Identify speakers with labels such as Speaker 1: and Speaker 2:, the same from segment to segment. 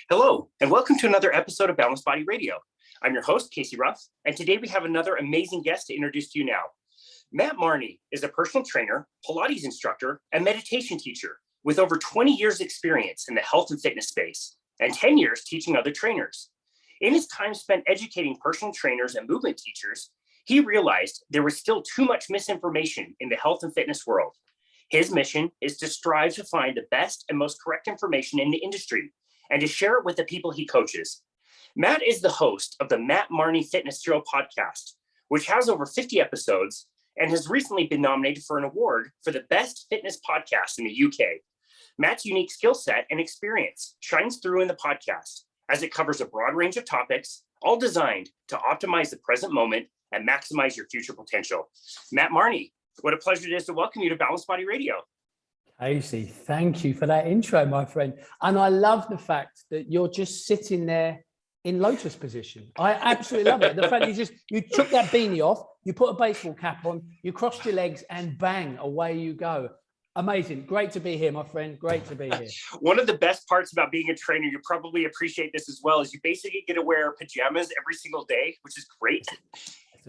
Speaker 1: Hello, and welcome to another episode of Boundless Body Radio. I'm your host, Casey Ruff, and today we have another amazing guest to introduce to you now. Matt Marney is a personal trainer, Pilates instructor, and meditation teacher with over 20 years experience in the health and fitness space and 10 years teaching other trainers. In his time spent educating personal trainers and movement teachers, he realized there was still too much misinformation in the health and fitness world. His mission is to strive to find the best and most correct information in the industry and to share it with the people he coaches. Matt is the host of the Matt Marney Fitness Show podcast, which has over 50 episodes and has recently been nominated for an award for the best fitness podcast in the UK. Matt's unique skill set and experience shines through in the podcast as it covers a broad range of topics, all designed to optimize the present moment and maximize your future potential. Matt Marney, what a pleasure it is to welcome you to Boundless Body Radio.
Speaker 2: Casey, thank you for that intro, my friend. And I love the fact that you're just sitting there in lotus position. I absolutely love it. The fact that you took that beanie off, you put a baseball cap on, you crossed your legs, and bang, away you go. Amazing. Great to be here, my friend. Great to be here.
Speaker 1: One of the best parts about being a trainer, you probably appreciate this as well, is you basically get to wear pajamas every single day, which is great.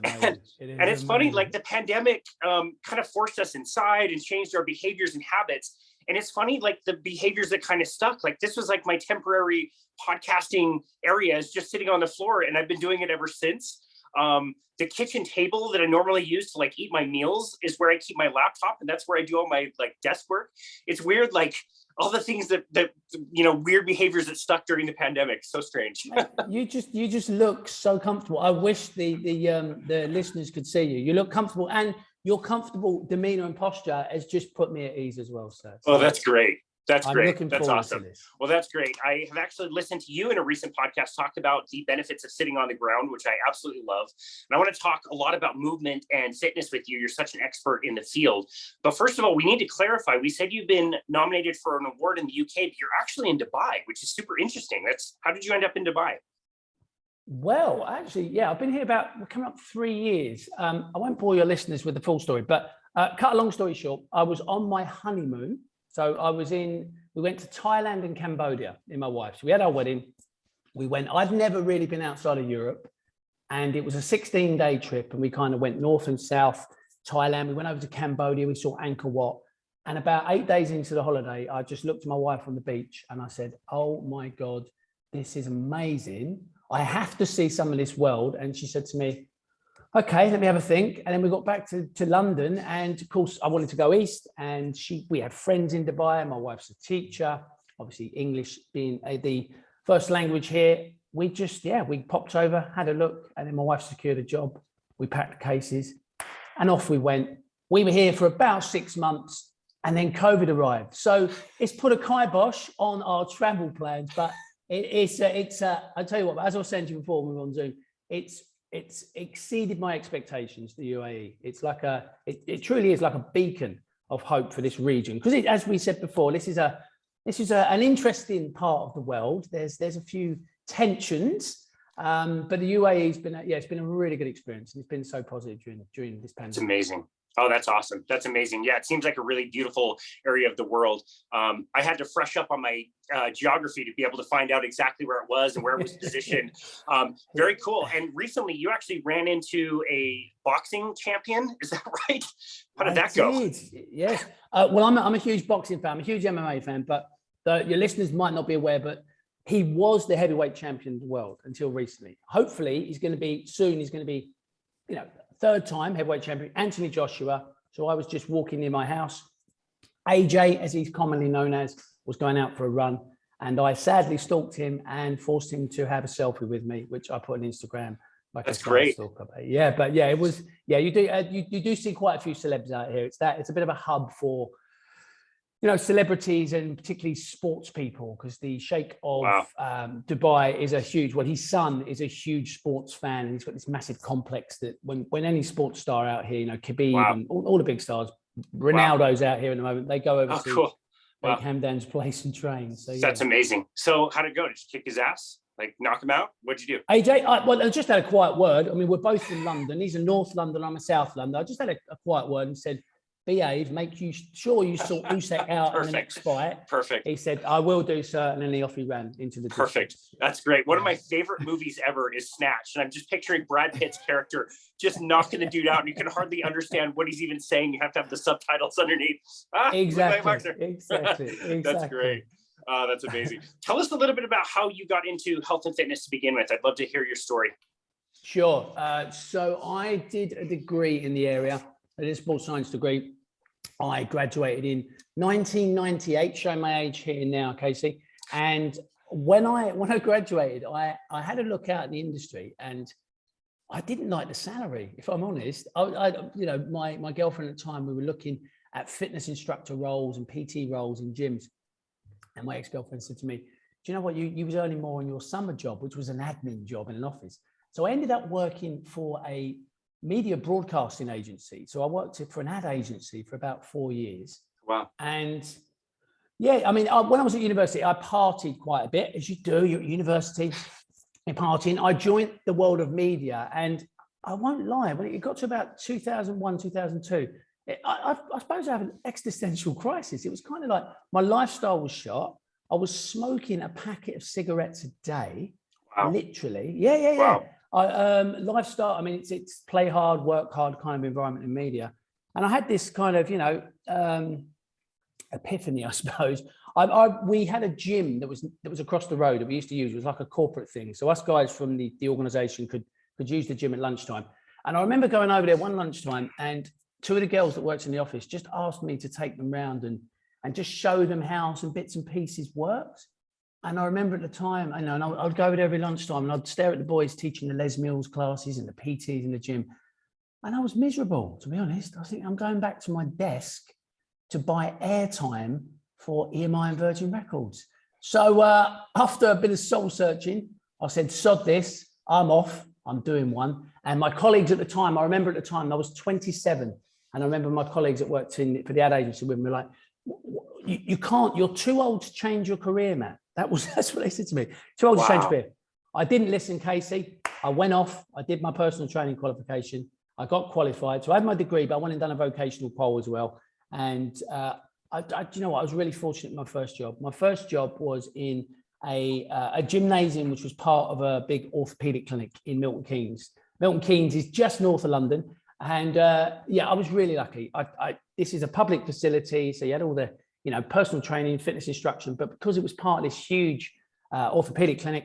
Speaker 1: And it's funny, like the pandemic kind of forced us inside and changed our behaviors and habits. And it's funny, like the behaviors that kind of stuck, like this was like my temporary podcasting area is just sitting on the floor. And I've been doing it ever since. The kitchen table that I normally use to like eat my meals is where I keep my laptop. And that's where I do all my like desk work. It's weird, like all the things that weird behaviors that stuck during the pandemic. So strange.
Speaker 2: You just look so comfortable. I wish the listeners could see you. You look comfortable, and your comfortable demeanor and posture has just put me at ease as well, sir.
Speaker 1: Oh, that's great. That's great. That's awesome. Well, that's great. I have actually listened to you in a recent podcast talk about the benefits of sitting on the ground, which I absolutely love. And I want to talk a lot about movement and fitness with you. You're such an expert in the field. But first of all, we need to clarify. We said you've been nominated for an award in the UK, but you're actually in Dubai, which is super interesting. How did you end up in Dubai?
Speaker 2: Well, actually, yeah, I've been here we're coming up 3 years. I won't bore your listeners with the full story, but cut a long story short, I was on my honeymoon. So we went to Thailand and Cambodia in my wife. So we had our wedding. I'd never really been outside of Europe, and it was a 16-day trip, and we kind of went north and south Thailand. We went over to Cambodia. We saw Angkor Wat. And about 8 days into the holiday, I just looked at my wife on the beach and I said, oh my God, this is amazing. I have to see some of this world. And she said to me, okay, let me have a think. And then we got back to London. And of course, I wanted to go east. And we had friends in Dubai. My wife's a teacher, obviously English being the first language here. We popped over, had a look. And then my wife secured a job. We packed the cases and off we went. We were here for about 6 months and then COVID arrived. So it's put a kibosh on our travel plans. But I'll tell you what, as I was saying to you before we were on Zoom, it's exceeded my expectations, the UAE. It's like it truly is like a beacon of hope for this region. Because as we said before, this is an interesting part of the world. There's a few tensions, but the UAE's been a really good experience, and it's been so positive during this pandemic.
Speaker 1: It's amazing. Oh, that's awesome. That's amazing. Yeah, it seems like a really beautiful area of the world. I had to fresh up on my geography to be able to find out exactly where it was and where it was positioned. Very cool. And recently you actually ran into a boxing champion. Is that right? How did that go?
Speaker 2: Yes. Well, I'm a huge boxing fan. I'm a huge MMA fan, but your listeners might not be aware, but he was the heavyweight champion of the world until recently. Hopefully he's going to be third time heavyweight champion, Anthony Joshua. So I was just walking near my house. AJ, as he's commonly known as, was going out for a run. And I sadly stalked him and forced him to have a selfie with me, which I put on Instagram.
Speaker 1: That's great.
Speaker 2: Yeah, but yeah, it was, yeah, you do see quite a few celebs out here. It's a bit of a hub for, celebrities and particularly sports people, because the Sheikh of Dubai is his son is a huge sports fan, and he's got this massive complex that when any sports star out here, Khabib and all the big stars, Ronaldo's out here at the moment, they go over to Hamdan's place and train. So yeah.
Speaker 1: That's amazing. So how'd it go? Did you kick his ass? Like knock him out? What'd you do?
Speaker 2: AJ, I just had a quiet word. I mean, we're both in London. He's a North London, I'm a South London. I just had a quiet word and said, behave, make you sure you sort Usyk out in the next fight.
Speaker 1: Perfect.
Speaker 2: He said, I will do, sir. And then off he ran into the
Speaker 1: Perfect.
Speaker 2: distance.
Speaker 1: That's great. One of my favorite movies ever is Snatch. And I'm just picturing Brad Pitt's character just knocking the dude out. And you can hardly understand what he's even saying. You have to have the subtitles underneath.
Speaker 2: Exactly.
Speaker 1: That's great. That's amazing. Tell us a little bit about how you got into health and fitness to begin with. I'd love to hear your story.
Speaker 2: Sure. So I did a degree in the area. I did a sports science degree. I graduated in 1998, showing my age here now, Casey. And when I graduated, I had a look out in the industry, and I didn't like the salary, if I'm honest. My girlfriend at the time, we were looking at fitness instructor roles and PT roles in gyms. And my ex-girlfriend said to me, do you know what? You was earning more on your summer job, which was an admin job in an office. So I ended up working for a media broadcasting agency. So I worked for an ad agency for about 4 years.
Speaker 1: Wow.
Speaker 2: And yeah, I mean, when I was at university, I partied quite a bit, as you do. You're at university, you're partying. I joined the world of media, and I won't lie, when it got to about 2001, 2002, I suppose I have an existential crisis. It was kind of like my lifestyle was shot. I was smoking a packet of cigarettes a day, literally. Yeah. Lifestyle, I mean, it's play hard, work hard kind of environment in media. And I had this kind of, epiphany, I suppose. We had a gym that was across the road that we used to use. It was like a corporate thing. So us guys from the organization could use the gym at lunchtime. And I remember going over there one lunchtime, and two of the girls that worked in the office just asked me to take them round and just show them how some bits and pieces worked. And I remember at the time, and I'd go over there every lunchtime, and I'd stare at the boys teaching the Les Mills classes and the PTs in the gym. And I was miserable, to be honest. I think I'm going back to my desk to buy airtime for EMI and Virgin Records. So after a bit of soul searching, I said, sod this, I'm off, I'm doing one. And my colleagues at the time, I remember at the time, I was 27. And I remember my colleagues that worked for the ad agency with me were like, you can't, you're too old to change your career, Matt. That's what they said to me. Too old to change career. I didn't listen, Casey. I went off, I did my personal training qualification. I got qualified. So I had my degree, but I went and done a vocational pole as well. And you know what? I was really fortunate in my first job. My first job was in a gymnasium, which was part of a big orthopedic clinic in Milton Keynes. Milton Keynes is just north of London. And I was really lucky. This is a public facility. So you had all the, personal training, fitness instruction, but because it was part of this huge orthopedic clinic,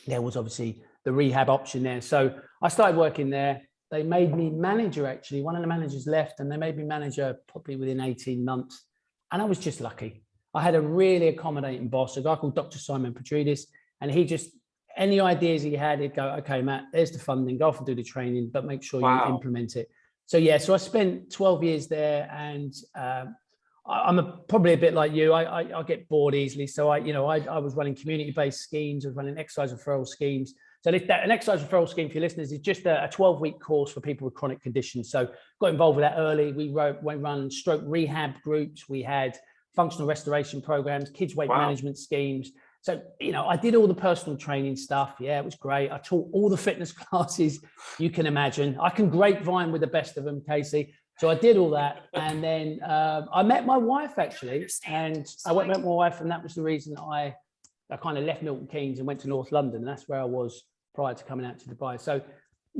Speaker 2: there was obviously the rehab option there. So I started working there. They made me manager, actually. One of the managers left, and they made me manager probably within 18 months. And I was just lucky. I had a really accommodating boss, a guy called Dr. Simon Petridis, and he just, any ideas he had, he'd go, okay, Matt, there's the funding, go off and do the training, but make sure you implement it. So I spent 12 years there, and I'm probably a bit like you. I get bored easily. So I was running community-based schemes, I was running exercise referral schemes. So an exercise referral scheme for your listeners is just a 12-week course for people with chronic conditions. So got involved with that early. We run stroke rehab groups. We had functional restoration programs, kids weight management schemes. So, I did all the personal training stuff. Yeah, it was great. I taught all the fitness classes you can imagine. I can grapevine with the best of them, Casey. So I did all that. And then I met my wife, actually. And I met my wife, and that was the reason I kind of left Milton Keynes and went to North London. And that's where I was prior to coming out to Dubai. So,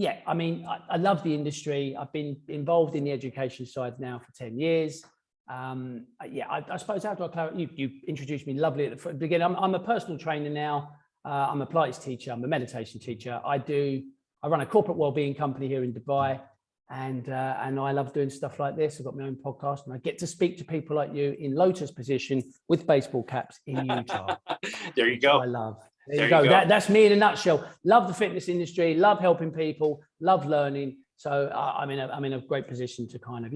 Speaker 2: I love the industry. I've been involved in the education side now for 10 years. I suppose how do I clarify? You introduced me lovely at the beginning. I'm a personal trainer now. I'm a Pilates teacher. I'm a meditation teacher. I run a corporate wellbeing company here in Dubai, and I love doing stuff like this. I've got my own podcast, and I get to speak to people like you in lotus position with baseball caps in Utah.
Speaker 1: There you go.
Speaker 2: I love. There you go. That's me in a nutshell. Love the fitness industry. Love helping people. Love learning. So I'm in a great position to kind of,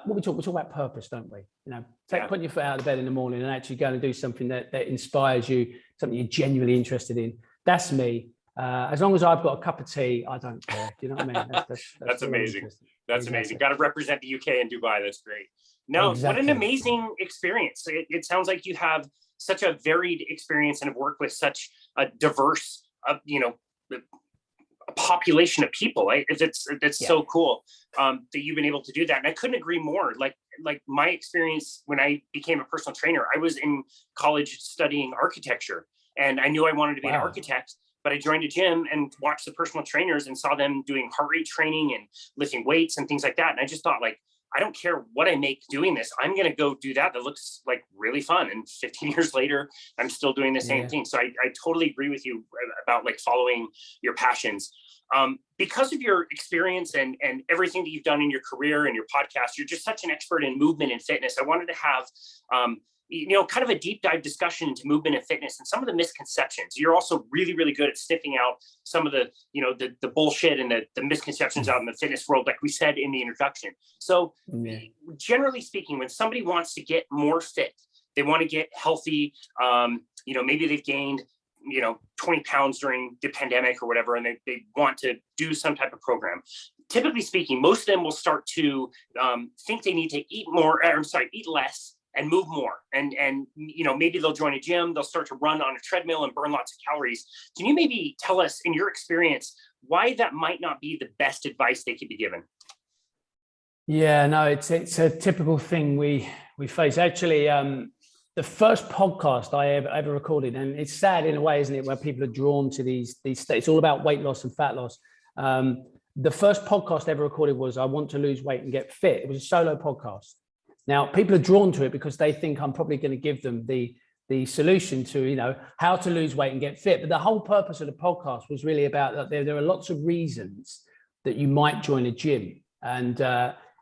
Speaker 2: what we talk about purpose, don't we? Putting your foot out of bed in the morning and actually going to do something that inspires you, something you're genuinely interested in. That's me. As long as I've got a cup of tea, I don't care. Do you know what I mean?
Speaker 1: That's amazing. That's amazing. Got to represent the UK and Dubai. That's great. No, what an amazing experience. It sounds like you have such a varied experience and have worked with such a diverse, a population of people. It's so cool that you've been able to do that. And I couldn't agree more. Like like my experience when I became a personal trainer, I was in college studying architecture, and I knew I wanted to be an architect, but I joined a gym and watched the personal trainers and saw them doing heart rate training and lifting weights and things like that. And I just thought, like, I don't care what I make doing this. I'm going to go do that. That looks like really fun. And 15 years later, I'm still doing the same thing. So I totally agree with you about like following your passions. Because of your experience and everything that you've done in your career and your podcast, you're just such an expert in movement and fitness. I wanted to have, kind of a deep dive discussion into movement and fitness and some of the misconceptions. You're also really, really good at sniffing out some of the, the bullshit and the misconceptions out in the fitness world, like we said in the introduction. So generally speaking, when somebody wants to get more fit, they want to get healthy, maybe they've gained 20 pounds during the pandemic or whatever, and they want to do some type of program. Typically speaking, most of them will start to think they need to eat less and move more. And maybe they'll join a gym, they'll start to run on a treadmill and burn lots of calories. Can you maybe tell us, in your experience, why that might not be the best advice they could be given?
Speaker 2: Yeah, no, it's a typical thing we face. Actually, the first podcast I ever recorded, and it's sad in a way, isn't it, where people are drawn to these states. It's all about weight loss and fat loss. The first podcast I ever recorded was I Want to Lose Weight and Get Fit. It was a solo podcast. Now, people are drawn to it because they think I'm probably going to give them the solution to, how to lose weight and get fit. But the whole purpose of the podcast was really about that there are lots of reasons that you might join a gym. And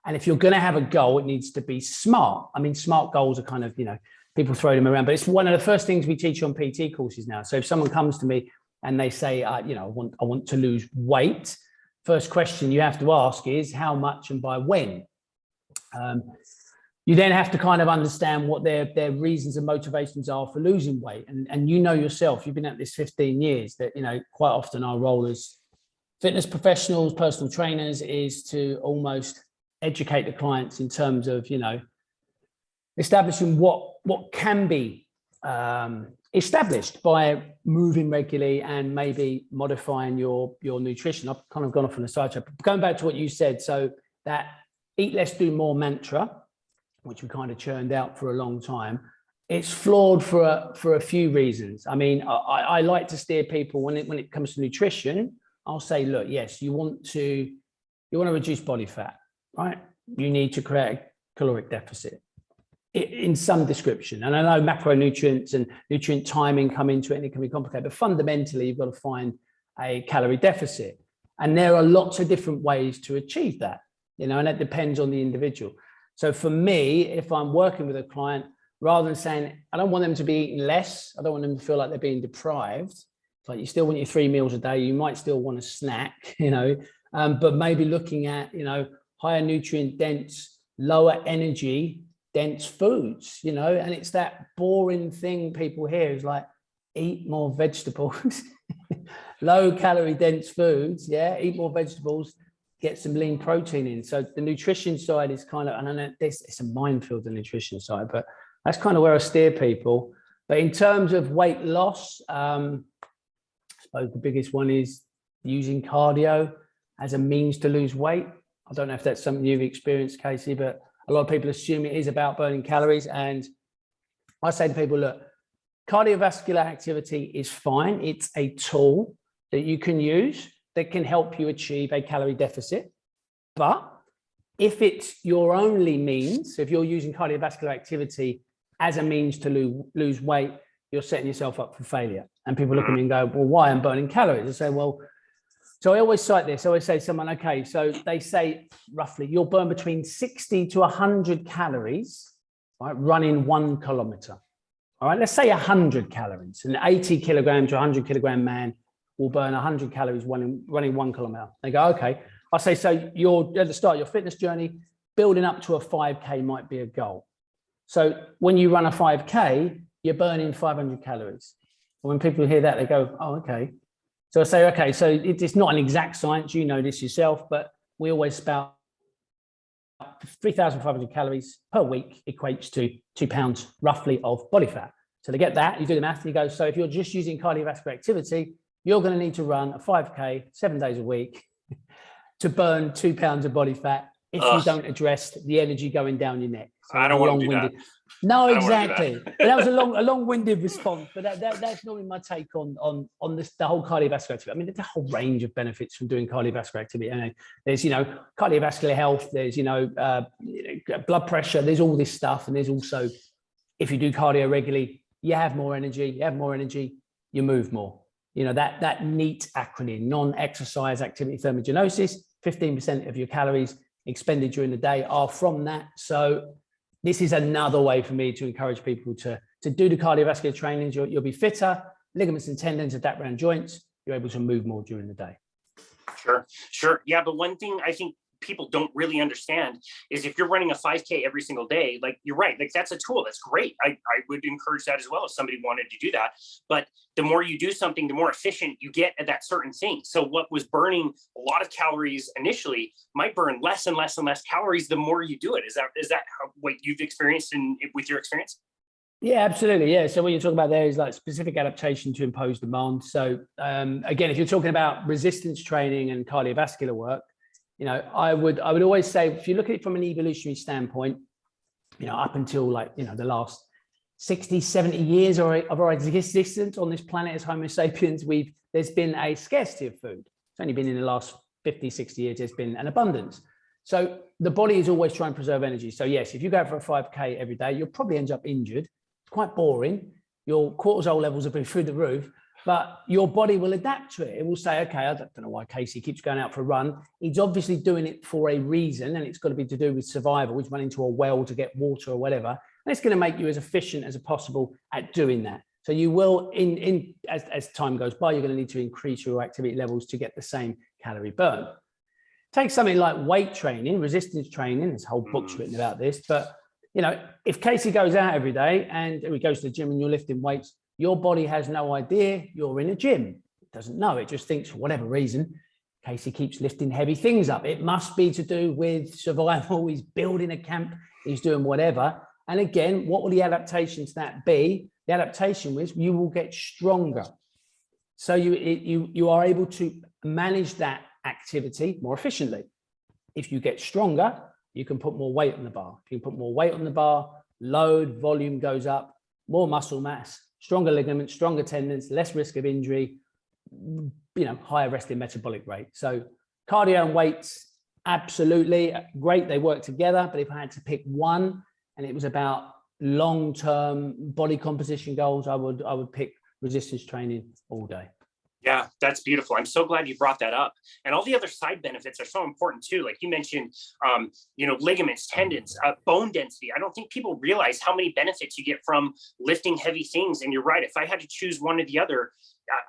Speaker 2: if you're going to have a goal, it needs to be smart. I mean, smart goals are kind of, people throw them around, but it's one of the first things we teach on PT courses now. So if someone comes to me and they say, I want to lose weight, first question you have to ask is how much and by when? You then have to kind of understand what their reasons and motivations are for losing weight. And yourself, you've been at this 15 years, that, quite often our role as fitness professionals, personal trainers, is to almost educate the clients in terms of, establishing what can be established by moving regularly and maybe modifying your nutrition. I've kind of gone off on a side track. Going back to what you said, so that eat less, do more mantra, which we kind of churned out for a long time, it's flawed for a few reasons. I mean, I like to steer people when it comes to nutrition. I'll say, look, yes, you want to reduce body fat, right? You need to create a caloric deficit in some description. And I know macronutrients and nutrient timing come into it, and it can be complicated, but fundamentally you've got to find a calorie deficit. And there are lots of different ways to achieve that, and that depends on the individual. So for me, if I'm working with a client, rather than saying, I don't want them to be eating less, I don't want them to feel like they're being deprived. It's like, you still want your 3 meals a day, you might still want a snack, but maybe looking at, higher nutrient dense, lower energy dense foods, and it's that boring thing people hear is like, eat more vegetables, low calorie dense foods. Yeah. Eat more vegetables, get some lean protein in. So the nutrition side is kind of, and I know it's a minefield, the nutrition side, but that's kind of where I steer people. But in terms of weight loss, I suppose the biggest one is using cardio as a means to lose weight. I don't know if that's something you've experienced, Casey, but a lot of people assume it is about burning calories. And I say to people, look, cardiovascular activity is fine. It's a tool that you can use that can help you achieve a calorie deficit. But if it's your only means, so if you're using cardiovascular activity as a means to lose weight, you're setting yourself up for failure. And people look at me and go, well, why? I'm burning calories. I say, well, so I always cite this. I always say to someone, okay, so they say roughly you'll burn between 60 to 100 calories, right, running 1 kilometer. All right, let's say 100 calories. An 80 kilogram to 100 kilogram man will burn 100 calories running 1 kilometer. They go, okay. I say, so you're at the start of your fitness journey, building up to a 5K might be a goal. So when you run a 5K, you're burning 500 calories. And when people hear that, they go, oh, okay. So I say, okay, so it's not an exact science, you know this yourself, but we always spout 3,500 calories per week equates to 2 pounds roughly of body fat. So to get that, you do the math and you go, so if you're just using cardiovascular activity, you're going to need to run a 5K 7 days a week to burn 2 pounds of body fat if you don't address the energy going down your neck. So
Speaker 1: I don't want to do that.
Speaker 2: No, exactly. But that was a long-winded response. But that's normally my take on this, the whole cardiovascular activity. I mean, there's a whole range of benefits from doing cardiovascular activity. And there's, cardiovascular health. There's, blood pressure. There's all this stuff. And there's also, if you do cardio regularly, you have more energy. You have more energy. You move more. That NEAT acronym, non-exercise activity thermogenesis. 15% of your calories expended during the day are from that. So this is another way for me to encourage people to do the cardiovascular training. You'll be fitter, ligaments and tendons adapt around joints. You're able to move more during the day.
Speaker 1: Sure. Yeah, but one thing I think people don't really understand is if you're running a 5K every single day, like you're right, like that's a tool. That's great. I would encourage that as well if somebody wanted to do that. But the more you do something, the more efficient you get at that certain thing. So what was burning a lot of calories initially might burn less and less and less calories the more you do it. Is that what you've experienced with your experience?
Speaker 2: Yeah, absolutely. Yeah. So what you're talking about there is like specific adaptation to imposed demand. So again, if you're talking about resistance training and cardiovascular work, I would always say, if you look at it from an evolutionary standpoint, up until the last 60, 70 years of our existence on this planet as Homo sapiens, there's been a scarcity of food. It's only been in the last 50, 60 years, there's been an abundance. So the body is always trying to preserve energy. So yes, if you go for a 5K every day, you'll probably end up injured. It's quite boring. Your cortisol levels will be through the roof. But your body will adapt to it. It will say, okay, I don't know why Casey keeps going out for a run. He's obviously doing it for a reason, and it's got to be to do with survival. He's running to a well to get water or whatever. And it's going to make you as efficient as possible at doing that. So you will, as time goes by, you're going to need to increase your activity levels to get the same calorie burn. Take something like weight training, resistance training. There's whole books written about this. But, if Casey goes out every day and he goes to the gym and you're lifting weights, your body has no idea you're in a gym. It doesn't know. It just thinks, for whatever reason, Casey keeps lifting heavy things up. It must be to do with survival. He's building a camp. He's doing whatever. And again, what will the adaptation to that be? The adaptation was you will get stronger. So you are able to manage that activity more efficiently. If you get stronger, you can put more weight on the bar. If you put more weight on the bar, load, volume goes up, more muscle mass, stronger ligaments, stronger tendons, less risk of injury, higher resting metabolic rate. So cardio and weights, absolutely great. They work together. But if I had to pick one and it was about long-term body composition goals, I would pick resistance training all day.
Speaker 1: Yeah, that's beautiful. I'm so glad you brought that up. And all the other side benefits are so important too. Like you mentioned, ligaments, tendons, bone density. I don't think people realize how many benefits you get from lifting heavy things. And you're right. If I had to choose one or the other,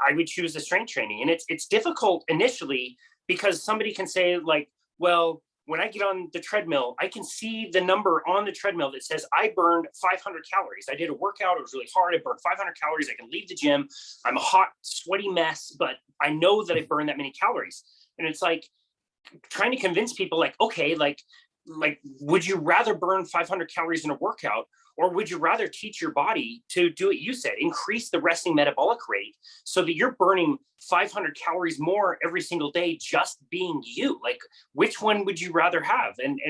Speaker 1: I would choose the strength training. And it's difficult initially because somebody can say like, well, when I get on the treadmill, I can see the number on the treadmill that says I burned 500 calories. I did a workout. It was really hard. I burned 500 calories. I can leave the gym. I'm a hot, sweaty mess, but I know that I burned that many calories. And it's like trying to convince people like, okay, like, would you rather burn 500 calories in a workout? Or would you rather teach your body to do what you said, increase the resting metabolic rate so that you're burning 500 calories more every single day just being you? Like, which one would you rather have? And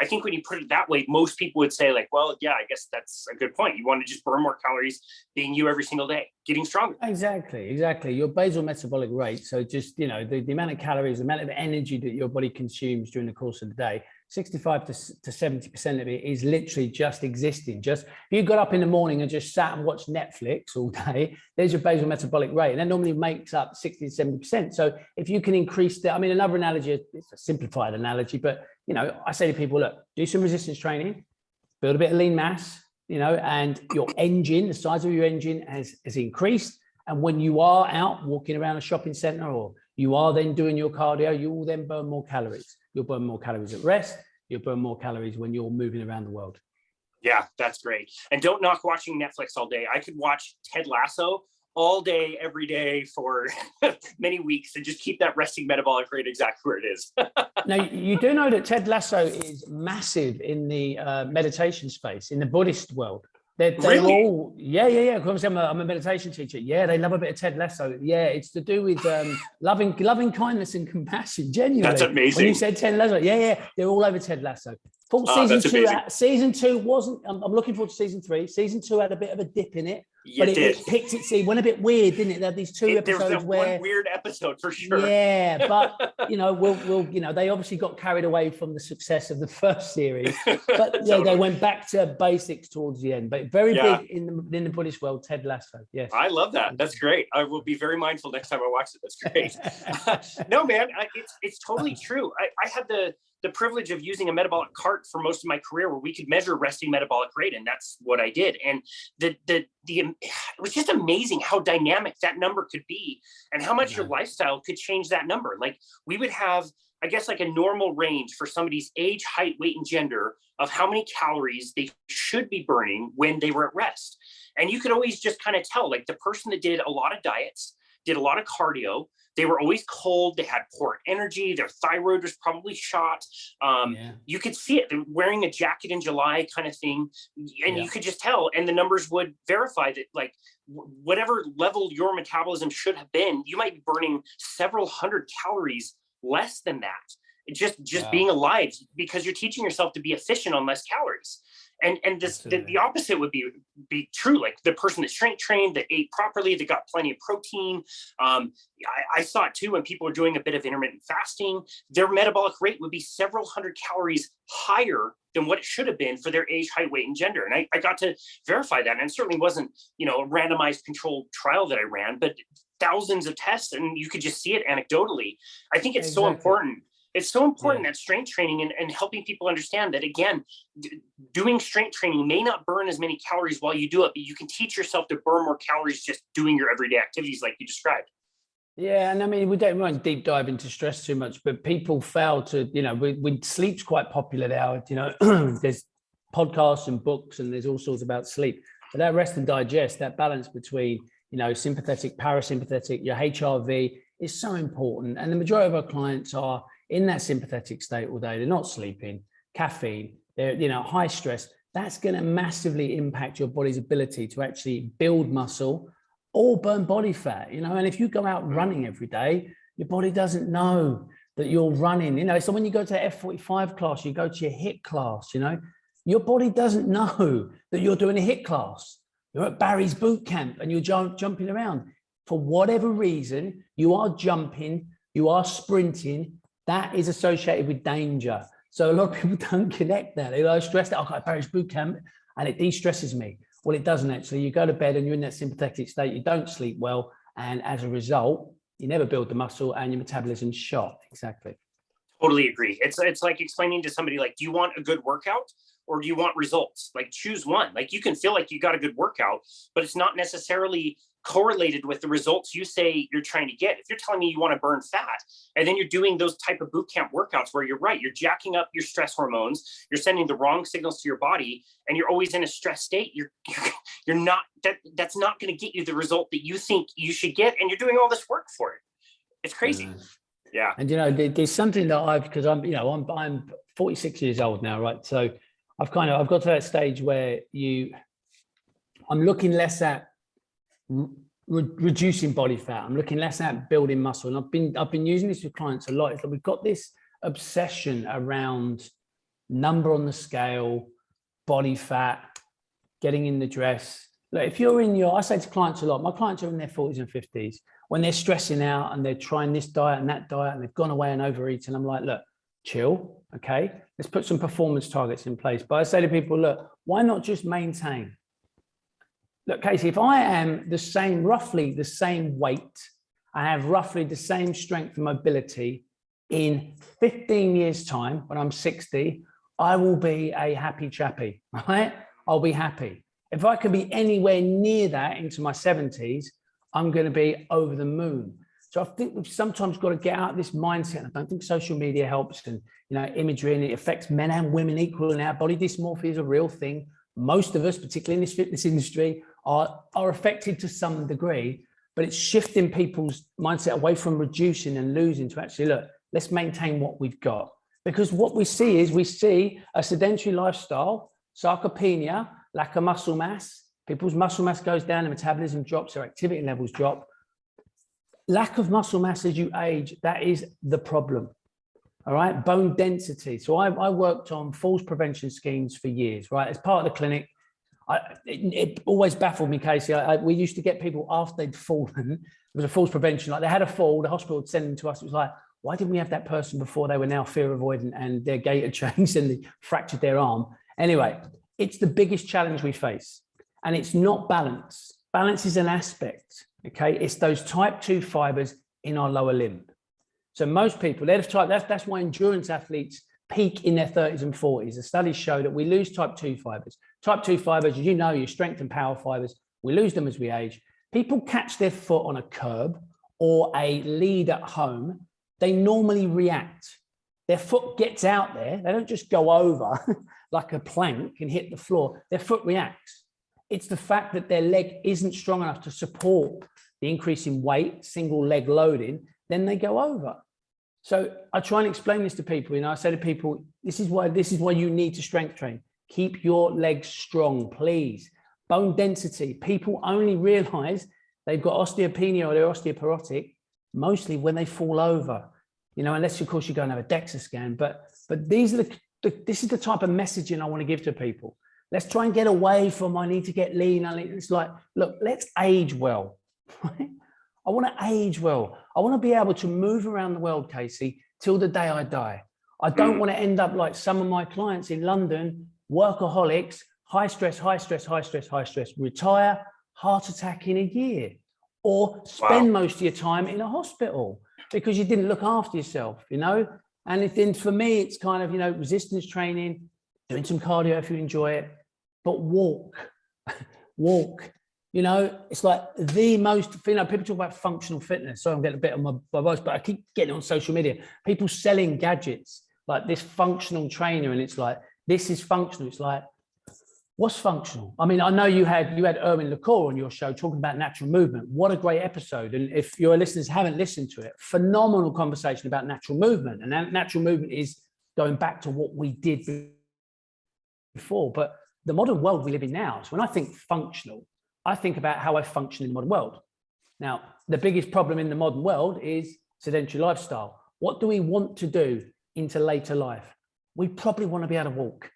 Speaker 1: I think when you put it that way, most people would say like, well, yeah, I guess that's a good point. You want to just burn more calories being you every single day, getting stronger.
Speaker 2: Exactly. Your basal metabolic rate. So just, the amount of calories, the amount of energy that your body consumes during the course of the day, 65 to 70% of it is literally just existing. Just if you got up in the morning and just sat and watched Netflix all day, there's your basal metabolic rate. And that normally makes up 60 to 70%. So if you can increase that, another analogy, it's a simplified analogy, but, I say to people, look, do some resistance training, build a bit of lean mass, and your engine, the size of your engine has increased. And when you are out walking around a shopping center or you are then doing your cardio, you will then burn more calories. You'll burn more calories at rest. You'll burn more calories when you're moving around the world.
Speaker 1: Yeah, that's great. And don't knock watching Netflix all day. I could watch Ted Lasso all day, every day for many weeks and just keep that resting metabolic rate exactly where it is.
Speaker 2: Now, you do know that Ted Lasso is massive in the meditation space, in the Buddhist world. They're
Speaker 1: Really?
Speaker 2: all, yeah. Because I'm a meditation teacher. Yeah, they love a bit of Ted Lasso. Yeah, it's to do with loving kindness and compassion. Genuinely,
Speaker 1: That's amazing.
Speaker 2: when you said Ted Lasso, yeah, they're all over Ted Lasso. Full
Speaker 1: That's amazing.
Speaker 2: Season 2 wasn't. I'm looking forward to season 3. Season 2 had a bit of a dip in it, but it picked its. It went a bit weird, didn't it? There had these two episodes
Speaker 1: there was
Speaker 2: where
Speaker 1: one weird episode for sure.
Speaker 2: Yeah, but we'll they obviously got carried away from the success of the first series, but yeah, they went back to basics towards the end. But very big in the British world, Ted Lasso. Yes,
Speaker 1: I love that. That's great. I will be very mindful next time I watch it. That's great. No, man, it's totally true. I had the privilege of using a metabolic cart for most of my career, where we could measure resting metabolic rate, and that's what I did. And it was just amazing how dynamic that number could be, and how much your lifestyle could change that number. Like, we would have, I guess, like a normal range for somebody's age, height, weight, and gender of how many calories they should be burning when they were at rest. And you could always just kind of tell, like, the person that did a lot of diets, did a lot of cardio, they were always cold, they had poor energy, their thyroid was probably shot. You could see it. They're wearing a jacket in July kind of thing. And you could just tell, and the numbers would verify that, like, whatever level your metabolism should have been, you might be burning several hundred calories less than that. Just being alive, because you're teaching yourself to be efficient on less calories. And the opposite would be true. Like, the person that's strength trained, that ate properly, that got plenty of protein. I saw it too when people were doing a bit of intermittent fasting. Their metabolic rate would be several hundred calories higher than what it should have been for their age, height, weight, and gender. And I got to verify that. And it certainly wasn't, a randomized controlled trial that I ran, but thousands of tests, and you could just see it anecdotally. I think it's so important. It's so important that strength training and helping people understand that, again, doing strength training may not burn as many calories while you do it, but you can teach yourself to burn more calories just doing your everyday activities like you described.
Speaker 2: Yeah, and I mean, we don't want to deep dive into stress too much, but people fail to, sleep's quite popular now. There's podcasts and books, and there's all sorts about sleep. But that rest and digest, that balance between, sympathetic, parasympathetic, your HRV is so important. And the majority of our clients are in that sympathetic state all day. They're not sleeping, caffeine, they're, high stress. That's going to massively impact your body's ability to actually build muscle or burn body fat, and if you go out running every day, your body doesn't know that you're running, so when you go to F45 class, you go to your HIIT class, your body doesn't know that you're doing a HIIT class. You're at Barry's boot camp and you're jumping around. For whatever reason, you are jumping, you are sprinting. That is associated with danger. So a lot of people don't connect that. They're stressed out. I've got Barry's boot camp and it de-stresses me. Well, it doesn't actually. You go to bed and you're in that sympathetic state. You don't sleep well. And as a result, you never build the muscle and your metabolism's shot. Exactly.
Speaker 1: Totally agree. It's like explaining to somebody, like, do you want a good workout or do you want results? Like, choose one. Like, you can feel like you got a good workout, but it's not necessarily correlated with the results you say you're trying to get. If you're telling me you want to burn fat, and then you're doing those type of boot camp workouts where you're right, you're jacking up your stress hormones, you're sending the wrong signals to your body, and you're always in a stress state, you're not, that's not going to get you the result that you think you should get, and you're doing all this work for it. It's crazy. Yeah.
Speaker 2: And there's something that because I'm 46 years old now, right? So I've got to that stage where I'm looking less at reducing body fat. I'm looking less at building muscle. And I've been using this with clients a lot. It's like we've got this obsession around number on the scale, body fat, getting in the dress. Like, if you're I say to clients a lot, my clients are in their 40s and 50s, when they're stressing out and they're trying this diet and that diet and they've gone away and overeaten. I'm like, look, chill. Okay. Let's put some performance targets in place. But I say to people, look, why not just maintain? Look, Casey, if I am roughly the same weight, I have roughly the same strength and mobility in 15 years' time, when I'm 60, I will be a happy chappy, right? I'll be happy. If I could be anywhere near that into my 70s, I'm going to be over the moon. So I think we've sometimes got to get out of this mindset. I don't think social media helps, and imagery, and it affects men and women equally now. Body dysmorphia is a real thing. Most of us, particularly in this fitness industry, are affected to some degree, but it's shifting people's mindset away from reducing and losing to actually, look, let's maintain what we've got. Because what we see is a sedentary lifestyle, sarcopenia, lack of muscle mass. People's muscle mass goes down, their metabolism drops, their activity levels drop. Lack of muscle mass as you age, that is the problem. All right, bone density. So I worked on falls prevention schemes for years, right? As part of the clinic, it always baffled me, Casey. We used to get people after they'd fallen. It was a falls prevention. Like they had a fall, the hospital would send them to us. It was like, why didn't we have that person before they were now fear avoidant and their gait had changed and they fractured their arm? Anyway, it's the biggest challenge we face. And it's not balance. Balance is an aspect, okay? It's those type 2 fibers in our lower limb. So most people, they're the type, that's why endurance athletes peak in their 30s and 40s. The studies show that we lose type 2 fibers. Type 2 fibers, as you know, your strength and power fibers, we lose them as we age. People catch their foot on a curb or a lead at home, they normally react. Their foot gets out there. They don't just go over like a plank and hit the floor. Their foot reacts. It's the fact that their leg isn't strong enough to support the increase in weight, single leg loading, then they go over. So I try and explain this to people. You know, I say to people, this is why you need to strength train. Keep your legs strong, please. Bone density. People only realize they've got osteopenia or they're osteoporotic mostly when they fall over. You know, unless of course you go and have a DEXA scan. But these are this is the type of messaging I want to give to people. Let's try and get away from I need to get lean. It's like, look, let's age well. Right? I want to age well. I want to be able to move around the world, Casey, till the day I die. I don't want to end up like some of my clients in London, workaholics, high stress, retire, heart attack in a year, or spend most of your time in a hospital because you didn't look after yourself, you know? And then for me, it's kind of, you know, resistance training, doing some cardio if you enjoy it, but walk. You know, it's like the most, you know, people talk about functional fitness. So I'm getting a bit on my voice, but I keep getting on social media. People selling gadgets like this functional trainer, and it's like, this is functional. It's like, what's functional? I mean, I know you had Erwin LaCour on your show talking about natural movement. What a great episode. And if your listeners haven't listened to it, phenomenal conversation about natural movement. And natural movement is going back to what we did before. But the modern world we live in now, so when I think functional, I think about how I function in the modern world. Now, the biggest problem in the modern world is sedentary lifestyle. What do we want to do into later life? We probably want to be able to walk.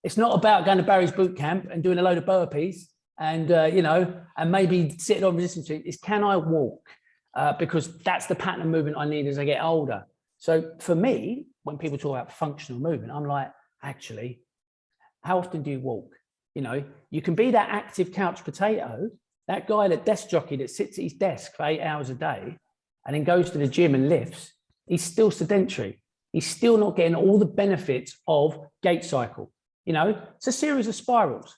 Speaker 2: It's not about going to Barry's boot camp and doing a load of burpees and, you know, and maybe sitting on resistance training. It's can I walk? Because that's the pattern of movement I need as I get older. So for me, when people talk about functional movement, I'm like, actually, how often do you walk? You know, you can be that active couch potato, that guy, that desk jockey that sits at his desk for 8 hours a day and then goes to the gym and lifts. He's still sedentary. He's still not getting all the benefits of gait cycle. You know, it's a series of spirals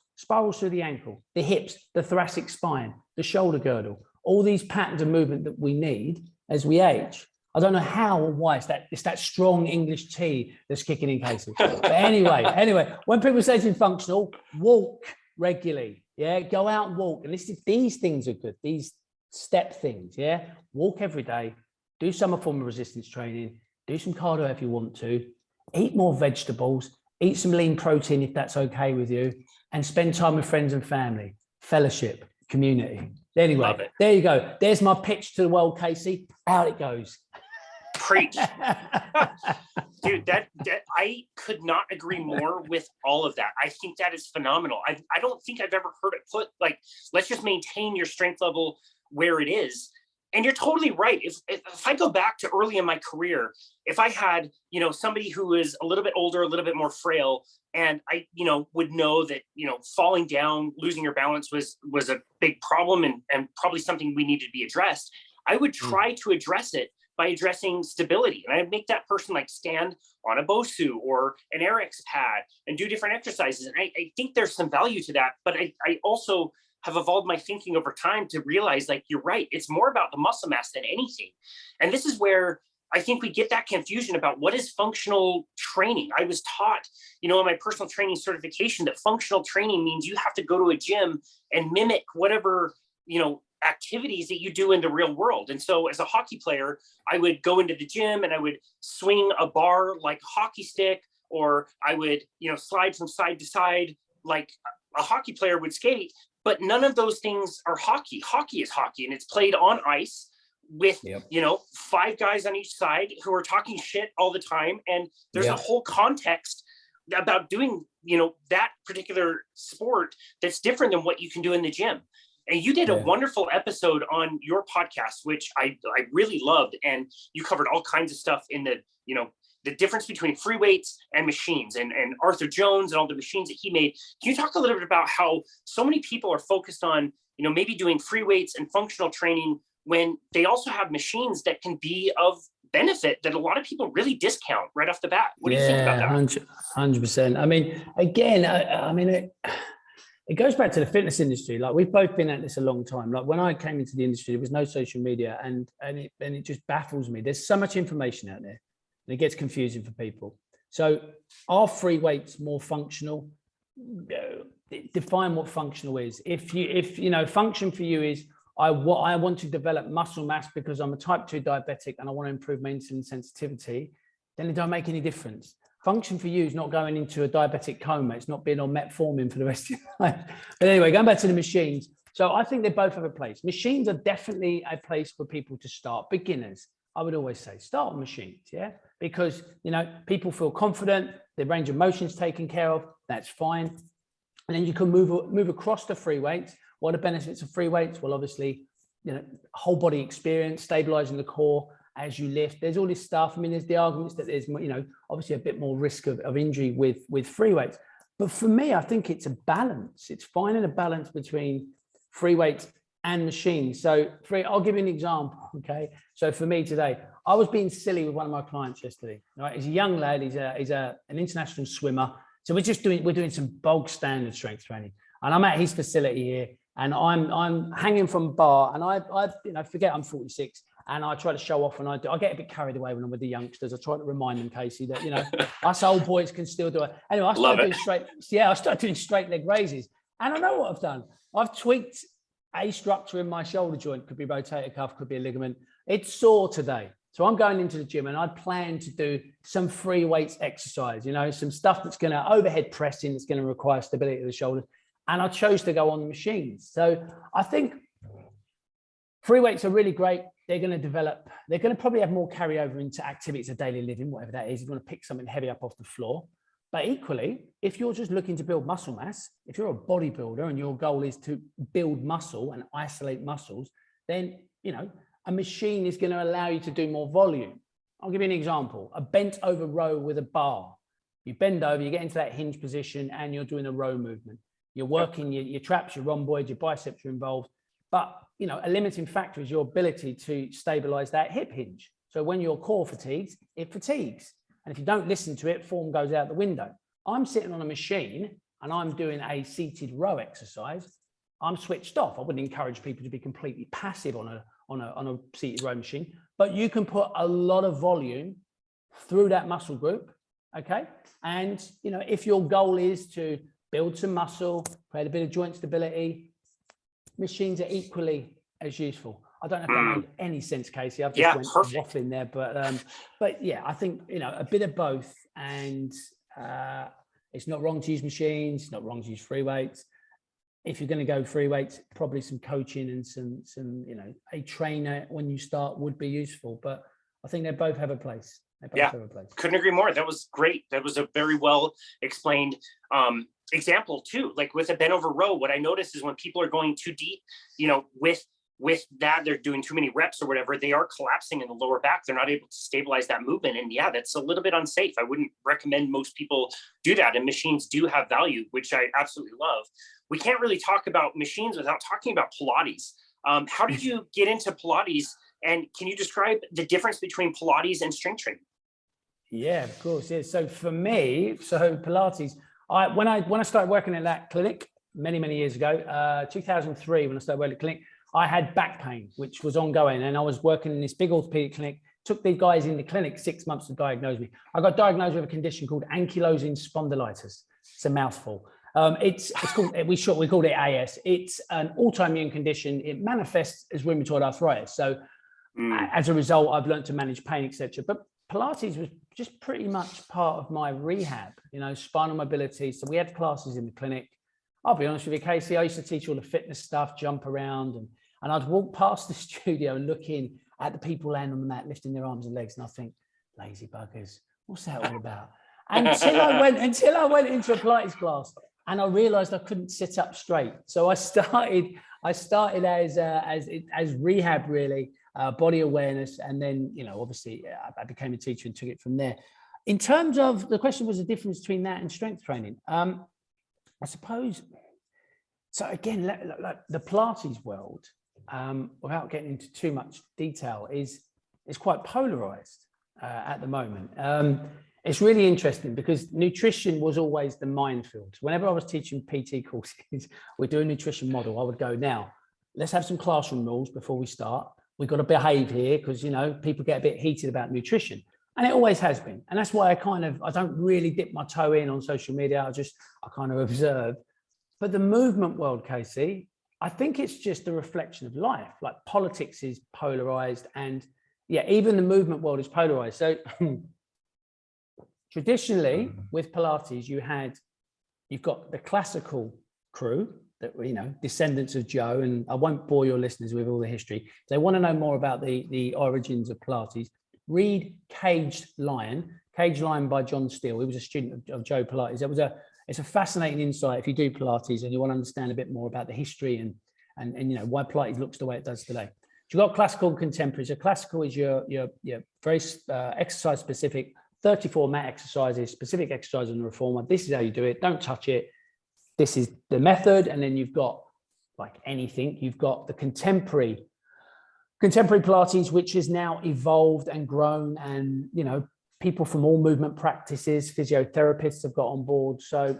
Speaker 2: through the ankle, the hips, the thoracic spine, the shoulder girdle, all these patterns of movement that we need as we age. I don't know how or why it's that strong English tea that's kicking in, Casey. But anyway, when people say it's functional, walk regularly. Yeah, go out and walk. And these things are good. These step things. Yeah, walk every day. Do some form of resistance training. Do some cardio if you want to. Eat more vegetables. Eat some lean protein if that's okay with you. And spend time with friends and family. Fellowship, community. Anyway, there you go. There's my pitch to the world, Casey. Out it goes.
Speaker 1: Preach. Dude, that I could not agree more with all of that. I think that is phenomenal. I don't think I've ever heard it put like, let's just maintain your strength level where it is. And you're totally right. If I go back to early in my career, if I had, you know, somebody who is a little bit older, a little bit more frail, and I, you know, would know that, you know, falling down, losing your balance was a big problem and probably something we needed to be addressed, I would try to address it by addressing stability. And I'd make that person like stand on a BOSU or an RX pad and do different exercises. And I think there's some value to that, but I also have evolved my thinking over time to realize, like, you're right, it's more about the muscle mass than anything. And this is where I think we get that confusion about what is functional training. I was taught, you know, in my personal training certification that functional training means you have to go to a gym and mimic whatever, you know, activities that you do in the real world. And so as a hockey player, I would go into the gym and I would swing a bar like a hockey stick, or I would, you know, slide from side to side like a hockey player would skate, but none of those things are hockey. Hockey is hockey, and it's played on ice with, you know, 5 guys on each side who are talking shit all the time. And there's a whole context about doing, you know, that particular sport that's different than what you can do in the gym. And you did a wonderful episode on your podcast, which I really loved. And you covered all kinds of stuff in the, you know, the difference between free weights and machines, and Arthur Jones and all the machines that he made. Can you talk a little bit about how so many people are focused on, you know, maybe doing free weights and functional training when they also have machines that can be of benefit that a lot of people really discount right off the bat? What do you think about that?
Speaker 2: 100%. I mean, again, I mean, it goes back to the fitness industry. Like, we've both been at this a long time. Like, when I came into the industry, there was no social media, and it just baffles me. There's so much information out there, and it gets confusing for people. So, are free weights more functional? Define what functional is. If you know, function for you is, I want to develop muscle mass because I'm a type 2 diabetic and I want to improve my insulin sensitivity, then it don't make any difference. Function for you is not going into a diabetic coma. It's not being on metformin for the rest of your life. But anyway, going back to the machines. So I think they both have a place. Machines are definitely a place for people to start. Beginners, I would always say, start with machines, because, you know, people feel confident, their range of motion's taken care of, that's fine. And then you can move across to free weights. What are the benefits of free weights? Well, obviously, you know, whole body experience, stabilizing the core as you lift. There's all this stuff. I mean, there's the arguments that there's, you know, obviously a bit more risk of injury with free weights. But for me, I think it's a balance. It's finding a balance between free weights and machines. So I'll give you an example, okay? So for me today, I was being silly with one of my clients yesterday, right? He's a young lad. He's an international swimmer. So we're doing some bog standard strength training. And I'm at his facility here, and I'm hanging from a bar, and I you know, forget I'm 46, and I try to show off, and I get a bit carried away when I'm with the youngsters. I try to remind them, Casey, that, you know, us old boys can still do it. Anyway, I started doing straight leg raises, and I know what I've done. I've tweaked a structure in my shoulder joint. Could be rotator cuff, could be a ligament. It's sore today. So I'm going into the gym, and I plan to do some free weights exercise, you know, some stuff that's going to overhead pressing, that's going to require stability of the shoulders. And I chose to go on the machines. So I think free weights are really great. They're going to probably have more carryover into activities of daily living, whatever that is. You want to pick something heavy up off the floor. But equally, if you're just looking to build muscle mass, if you're a bodybuilder and your goal is to build muscle and isolate muscles, then, you know, a machine is going to allow you to do more volume. I'll give you an example. A bent over row with a bar. You bend over, you get into that hinge position, and you're doing a row movement. You're working your traps, your rhomboids, your biceps are involved. But, you know, a limiting factor is your ability to stabilize that hip hinge. So when your core fatigues, it fatigues. And if you don't listen to it, form goes out the window. I'm sitting on a machine and I'm doing a seated row exercise. I'm switched off. I wouldn't encourage people to be completely passive on a seated row machine, but you can put a lot of volume through that muscle group. Okay. And, you know, if your goal is to build some muscle, create a bit of joint stability, machines are equally as useful. I don't know if that made any sense, Casey. I've just went waffling there, but yeah, I think, you know, a bit of both, and it's not wrong to use machines. It's not wrong to use free weights. If you're going to go free weights, probably some coaching and some, you know, a trainer when you start would be useful, but I think they both have a place. Couldn't agree more. That was great. That was a very well explained example too. Like with a bent over row, what I notice is when people are going too deep, you know, with that, they're doing too many reps or whatever, they are collapsing in the lower back. They're not able to stabilize that movement. And yeah, that's a little bit unsafe. I wouldn't recommend most people do that. And machines do have value, which I absolutely love. We can't really talk about machines without talking about Pilates. How did you get into Pilates? And can you describe the difference between Pilates and strength training? Yeah, of course. Yeah. So for me, Pilates, when I started working at that clinic many years ago, 2003, when I started working at the clinic, I had back pain, which was ongoing. And I was working in this big orthopedic clinic, took the guys in the clinic 6 months to diagnose me. I got diagnosed with a condition called ankylosing spondylitis. It's a mouthful. It's called, we called it AS. It's an autoimmune condition. It manifests as rheumatoid arthritis. So as a result, I've learned to manage pain, etc. But Pilates was just pretty much part of my rehab, you know, spinal mobility. So we had classes in the clinic. I'll be honest with you, Casey, I used to teach all the fitness stuff, jump around, and I'd walk past the studio and look in at the people laying on the mat, lifting their arms and legs, and I think, lazy buggers, what's that all about? Until I went into a Pilates class and I realized I couldn't sit up straight. So I started as rehab, really, body awareness. And then, obviously I became a teacher and took it from there. In terms of the question was the difference between that and strength training. I suppose, so again, like the Pilates world, without getting into too much detail, is quite polarized at the moment. It's really interesting because nutrition was always the minefield. Whenever I was teaching PT courses, we do a nutrition model. I would go, now, let's have some classroom rules before we start. We've got to behave here because, people get a bit heated about nutrition. And it always has been. And that's why I don't really dip my toe in on social media. I kind of observe. But the movement world, Casey, I think it's just a reflection of life. Like politics is polarized, and even the movement world is polarized. So traditionally with Pilates, you've got the classical crew that, descendants of Joe, and I won't bore your listeners with all the history. If they want to know more about the origins of Pilates, read Caged Lion by John Steele. He was a student of Joe Pilates. It's a fascinating insight if you do Pilates and you want to understand a bit more about the history and why Pilates looks the way it does today. So you've got classical and contemporary. So classical is your very exercise specific, 34 mat exercises, specific exercise in the reformer. This is how you do it. Don't touch it. This is the method. And then you've got, like anything, you've got the contemporary Pilates, which has now evolved and grown, and people from all movement practices, physiotherapists have got on board. So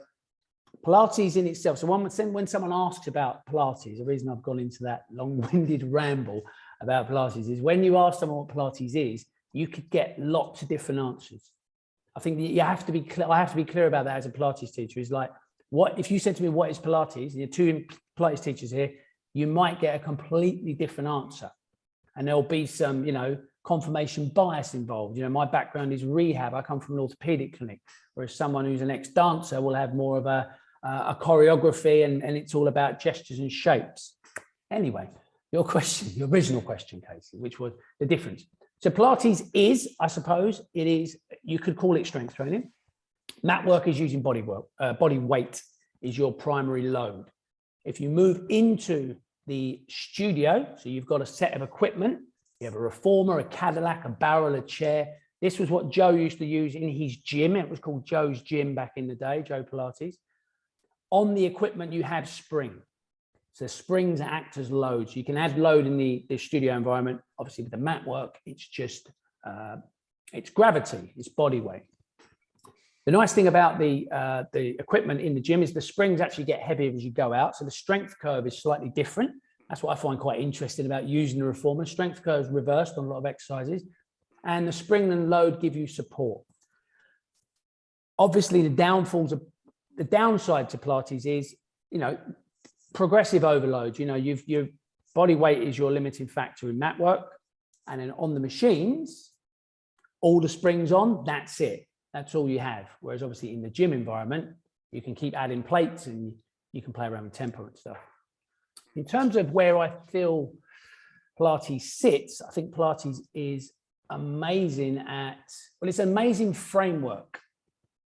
Speaker 2: Pilates in itself. So when someone asks about Pilates, the reason I've gone into that long-winded ramble about Pilates is when you ask someone what Pilates is, you could get lots of different answers. I think you have to be clear. I have to be clear about that as a Pilates teacher. Is like, what if you said to me, what is Pilates? And you're two Pilates teachers here, you might get a completely different answer. And there'll be some, confirmation bias involved. My background is rehab. I come from an orthopedic clinic, whereas someone who's an ex-dancer will have more of a choreography, and it's all about gestures and shapes. Anyway, your original question, Casey, which was the difference. So Pilates is, I suppose, you could call it strength training. Mat work is using body weight is your primary load. If you move into the studio, so you've got a set of equipment, you have a reformer, a Cadillac, a barrel, a chair. This was what Joe used to use in his gym. It was called Joe's Gym back in the day, Joe Pilates. On the equipment, you have spring. So springs act as loads. You can add load in the studio environment. Obviously, with the mat work, it's just, it's gravity, it's body weight. The nice thing about the equipment in the gym is the springs actually get heavier as you go out. So the strength curve is slightly different. That's what I find quite interesting about using the reformer. Strength curve is reversed on a lot of exercises, and the spring and load give you support. Obviously, the downside to Pilates is, progressive overload. Your body weight is your limiting factor in mat work, and then on the machines, all the springs on, that's it. That's all you have. Whereas obviously in the gym environment, you can keep adding plates and you can play around with tempo and stuff. In terms of where I feel Pilates sits, I think Pilates is amazing it's an amazing framework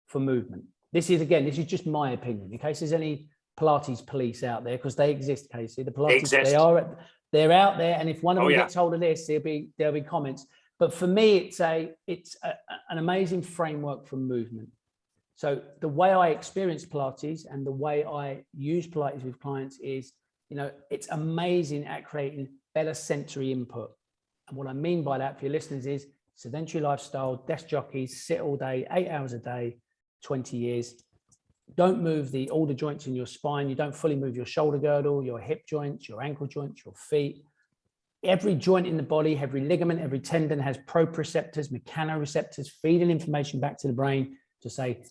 Speaker 2: for movement. This is just my opinion. In case there's any Pilates police out there, because they exist, Casey. The Pilates, they're out there, and if one of them gets hold of this, there'll be comments. But for me, it's an amazing framework for movement. So the way I experience Pilates and the way I use Pilates with clients is, it's amazing at creating better sensory input. And what I mean by that for your listeners is sedentary lifestyle, desk jockeys, sit all day, 8 hours a day, 20 years. Don't move all the joints in your spine. You don't fully move your shoulder girdle, your hip joints, your ankle joints, your feet. Every joint in the body, every ligament, every tendon has proprioceptors, mechanoreceptors, feeding information back to the brain to say,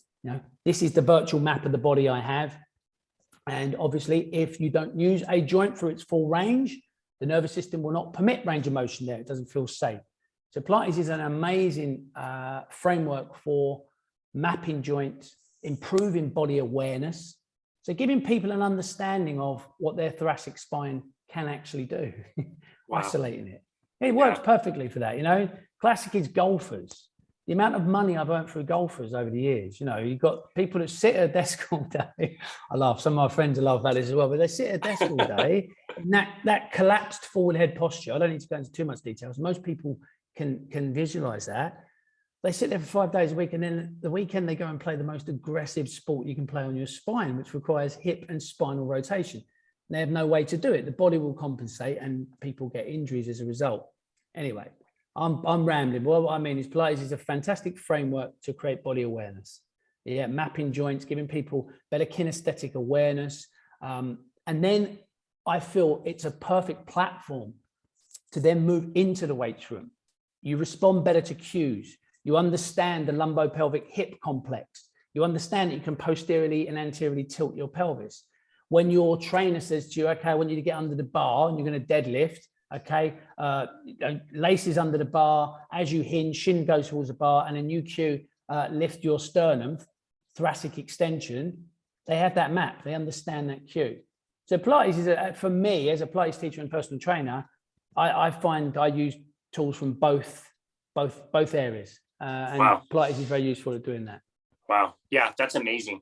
Speaker 2: this is the virtual map of the body I have. And obviously, if you don't use a joint for its full range, the nervous system will not permit range of motion there. It doesn't feel safe. So Pilates is an amazing framework for mapping joints, improving body awareness, So giving people an understanding of what their thoracic spine can actually do,
Speaker 1: Wow.
Speaker 2: isolating it. It works perfectly for that. You know, classic is golfers. The amount of money I've earned through golfers over the years, you know, you've got people that sit at a desk all day. I laugh. Some of my friends laugh about this as well, but they sit at a desk all day in that collapsed forward head posture. I don't need to go into too much details. Most people can visualize that. They sit there for 5 days a week, and then the weekend they go and play the most aggressive sport you can play on your spine, which requires hip and spinal rotation. They have no way to do it. The body will compensate, and people get injuries as a result. Anyway, I'm rambling. Well, what I mean is Pilates is a fantastic framework to create body awareness. Yeah, mapping joints, giving people better kinesthetic awareness. And then I feel it's a perfect platform to then move into the weights room. You respond better to cues. You understand the lumbopelvic hip complex. You understand that you can posteriorly and anteriorly tilt your pelvis. When your trainer says to you, okay, I want you to get under the bar and you're going to deadlift, okay, laces under the bar, as you hinge, shin goes towards the bar, and then you cue, lift your sternum, thoracic extension, they have that map, they understand that cue. So Pilates is, for me, as a Pilates teacher and personal trainer, I find I use tools from both areas. And wow. Pilates is very useful at doing that.
Speaker 1: Wow. Yeah, that's amazing.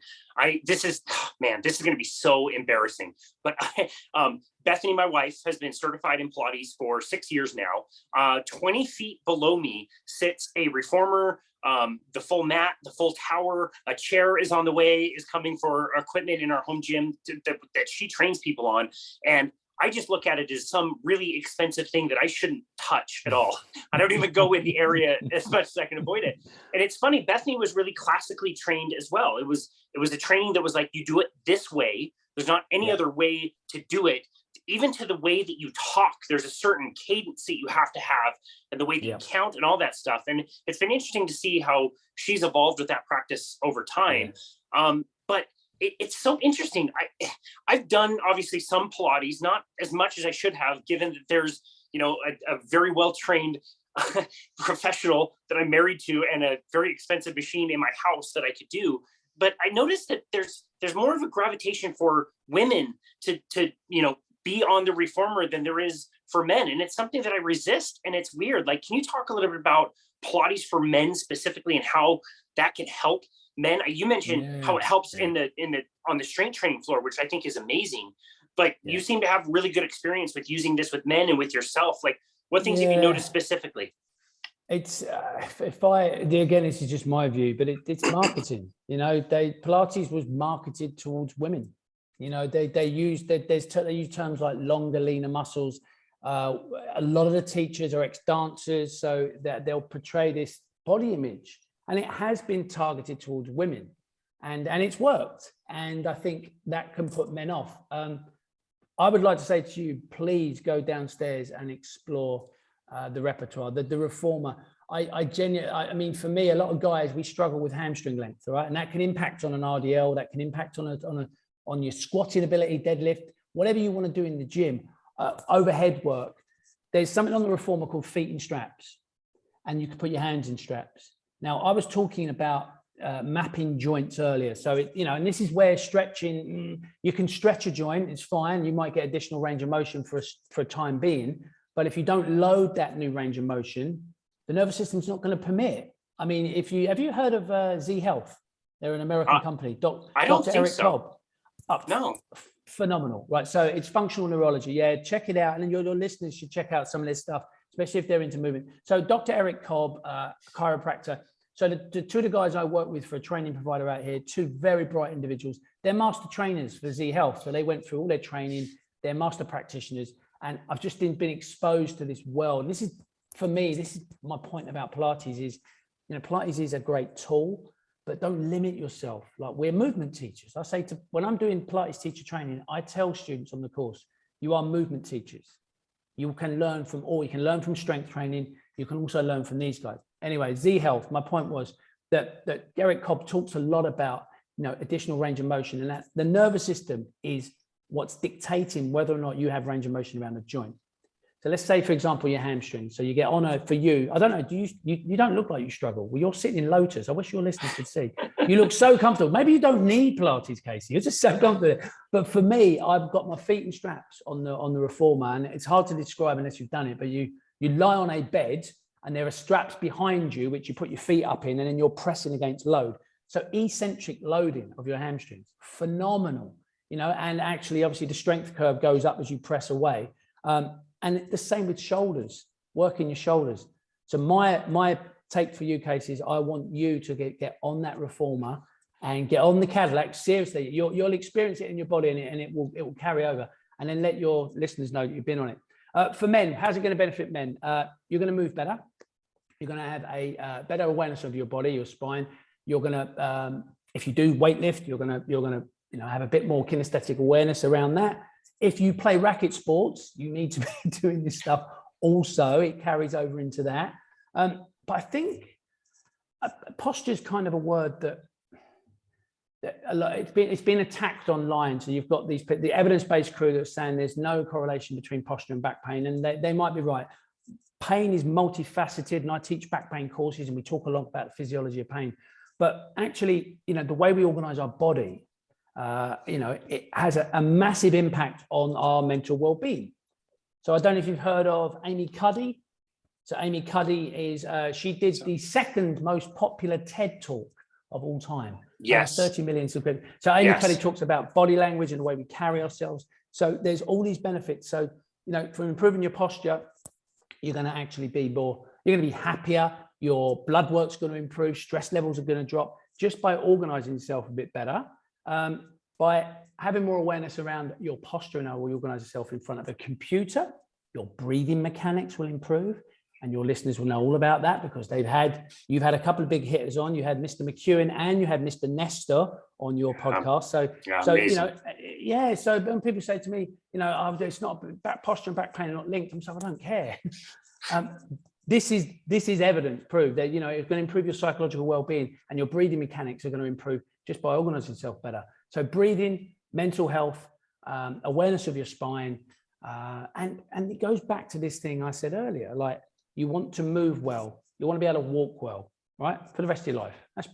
Speaker 1: This is going to be so embarrassing. But Bethany, my wife, has been certified in Pilates for 6 years now. 20 feet below me sits a reformer, the full mat, the full tower. A chair is on the way, is coming for equipment in our home gym that she trains people on. And I just look at it as some really expensive thing that I shouldn't touch at all. I don't even go in the area as much as I can avoid it. And it's funny, Bethany was really classically trained as well. It was a training that was like, you do it this way. There's not any other way to do it. Even to the way that you talk, there's a certain cadence that you have to have, and the way that you count and all that stuff. And it's been interesting to see how she's evolved with that practice over time. But it's so interesting. I've done obviously some Pilates, not as much as I should have, given that there's, you know, a very well-trained professional that I'm married to and a very expensive machine in my house that I could do. But I noticed that there's more of a gravitation for women to you know, be on the reformer than there is for men. And it's something that I resist, and it's weird. Like, can you talk a little bit about Pilates for men specifically and how that can help men? You mentioned how it helps on the strength training floor, which I think is amazing. But you seem to have really good experience with using this with men and with yourself. Like, what things have you noticed specifically?
Speaker 2: It's again, this is just my view, but it's marketing. You know, Pilates was marketed towards women. You know, they use terms like longer, leaner muscles. A lot of the teachers are ex-dancers, so that they'll portray this body image. And it has been targeted towards women, and it's worked. And I think that can put men off. I would like to say to you, please go downstairs and explore the repertoire, the reformer. I mean, for me, a lot of guys, we struggle with hamstring length, all right? And that can impact on an RDL, that can impact on your squatting ability, deadlift, whatever you want to do in the gym, overhead work. There's something on the reformer called feet in straps, and you can put your hands in straps. Now, I was talking about mapping joints earlier. So, and this is where stretching, you can stretch a joint, it's fine. You might get additional range of motion for a time being. But if you don't load that new range of motion, the nervous system's not going to permit. I mean, have you heard of Z Health? They're an American company.
Speaker 1: I don't
Speaker 2: Dr.
Speaker 1: think
Speaker 2: Eric
Speaker 1: so.
Speaker 2: Cobb.
Speaker 1: No.
Speaker 2: Phenomenal, right? So it's functional neurology. Yeah, check it out. And then your listeners should check out some of this stuff, especially if they're into movement. So Dr. Eric Cobb, chiropractor. So the two of the guys I work with for a training provider out here, two very bright individuals. They're master trainers for Z Health. So they went through all their training. They're master practitioners. And I've just been exposed to this world. This is, for me, this is my point about Pilates is, Pilates is a great tool, but don't limit yourself. Like, we're movement teachers. I say when I'm doing Pilates teacher training, I tell students on the course, you are movement teachers. You can learn from all. You can learn from strength training. You can also learn from these guys. Anyway, Z Health, my point was that Eric Cobb talks a lot about, additional range of motion, and that the nervous system is what's dictating whether or not you have range of motion around the joint. So let's say, for example, your hamstring. So you get on for you. I don't know. You don't look like you struggle. Well, you're sitting in lotus. I wish your listeners could see. You look so comfortable. Maybe you don't need Pilates, Casey. You're just so comfortable. But for me, I've got my feet in straps on the reformer, and it's hard to describe unless you've done it. But you lie on a bed, and there are straps behind you which you put your feet up in, and then you're pressing against load. So eccentric loading of your hamstrings, phenomenal. And actually, obviously, the strength curve goes up as you press away. And the same with shoulders, working your shoulders. So my take for you, Casey, is I want you to get on that reformer and get on the Cadillac. Seriously, you'll experience it in your body, and it will carry over. And then let your listeners know that you've been on it. For men, how's it going to benefit men? You're going to move better. You're going to have a better awareness of your body, your spine. You're going to, if you do weightlift, you're going to have a bit more kinesthetic awareness around that. If you play racket sports, you need to be doing this stuff also. It carries over into that. But I think posture is kind of a word that it's been attacked online. So you've got the evidence-based crew that are saying there's no correlation between posture and back pain, and they might be right. Pain is multifaceted, and I teach back pain courses, and we talk a lot about the physiology of pain. But actually, the way we organize our body, it has a massive impact on our mental well-being. So I don't know if you've heard of Amy Cuddy. So Amy Cuddy is, she did the second most popular TED talk of all time.
Speaker 1: Yes.
Speaker 2: 30 million subscribers. So Amy Cuddy talks about body language and the way we carry ourselves. So there's all these benefits. So, from improving your posture, you're going to actually be you're going to be happier. Your blood work's going to improve. Stress levels are going to drop just by organizing yourself a bit better. By having more awareness around your posture and how you organize yourself in front of a computer, your breathing mechanics will improve, and your listeners will know all about that because you've had a couple of big hitters on. You had Mr. McEwen and you had Mr. Nestor on your podcast. So So when people say to me, it's not back posture and back pain are not linked, I'm saying I don't care. This is evidence proved that it's going to improve your psychological well-being, and your breathing mechanics are going to improve just by organizing yourself better. So breathing, mental health, awareness of your spine, and it goes back to this thing I said earlier, like you want to move well, you want to be able to walk well, right, for the rest of your life. That's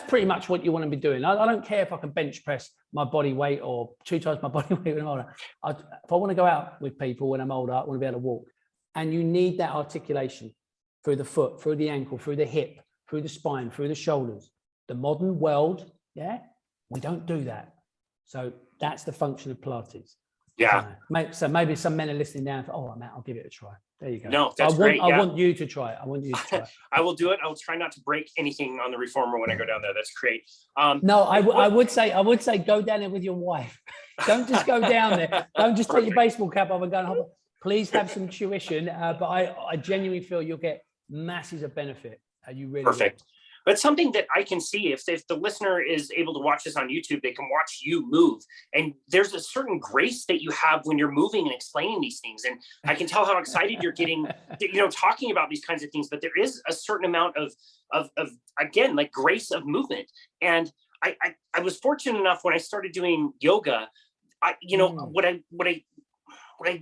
Speaker 2: pretty much what you want to be doing. I don't care if I can bench press my body weight or 2 times my body weight when I'm older. If I want to go out with people when I'm older, I want to be able to walk. And you need that articulation through the foot, through the ankle, through the hip, through the spine, through the shoulders. The modern world, we don't do that. So that's the function of Pilates.
Speaker 1: Yeah.
Speaker 2: So maybe some men are listening now. Oh, Matt, I'll give it a try. There you go.
Speaker 1: No, that's great.
Speaker 2: I want you to try it.
Speaker 1: I will do it. I'll try not to break anything on the reformer when I go down there. That's great.
Speaker 2: No, I would say go down there with your wife. Don't just go down there. Don't just take your baseball cap off and go and hop. Please have some tuition. But I genuinely feel you'll get masses of benefit. You really
Speaker 1: perfect.
Speaker 2: will.
Speaker 1: But something that I can see, if the listener is able to watch this on YouTube, they can watch you move. And there's a certain grace that you have when you're moving and explaining these things. And I can tell how excited you're getting, talking about these kinds of things. But there is a certain amount of again, like grace of movement. And I was fortunate enough when I started doing yoga, what I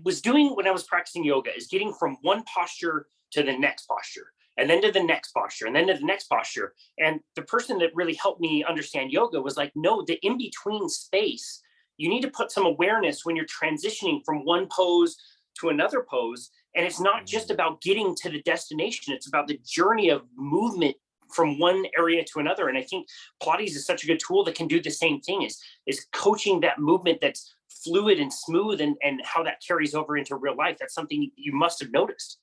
Speaker 1: was doing when I was practicing yoga is getting from one posture to the next posture, and then to the next posture, and then to the next posture. And the person that really helped me understand yoga was like, no, the in-between space, you need to put some awareness when you're transitioning from one pose to another pose. And it's not just about getting to the destination. It's about the journey of movement from one area to another. And I think Pilates is such a good tool that can do the same thing, is coaching that movement that's fluid and smooth, and how that carries over into real life. That's something you must have noticed.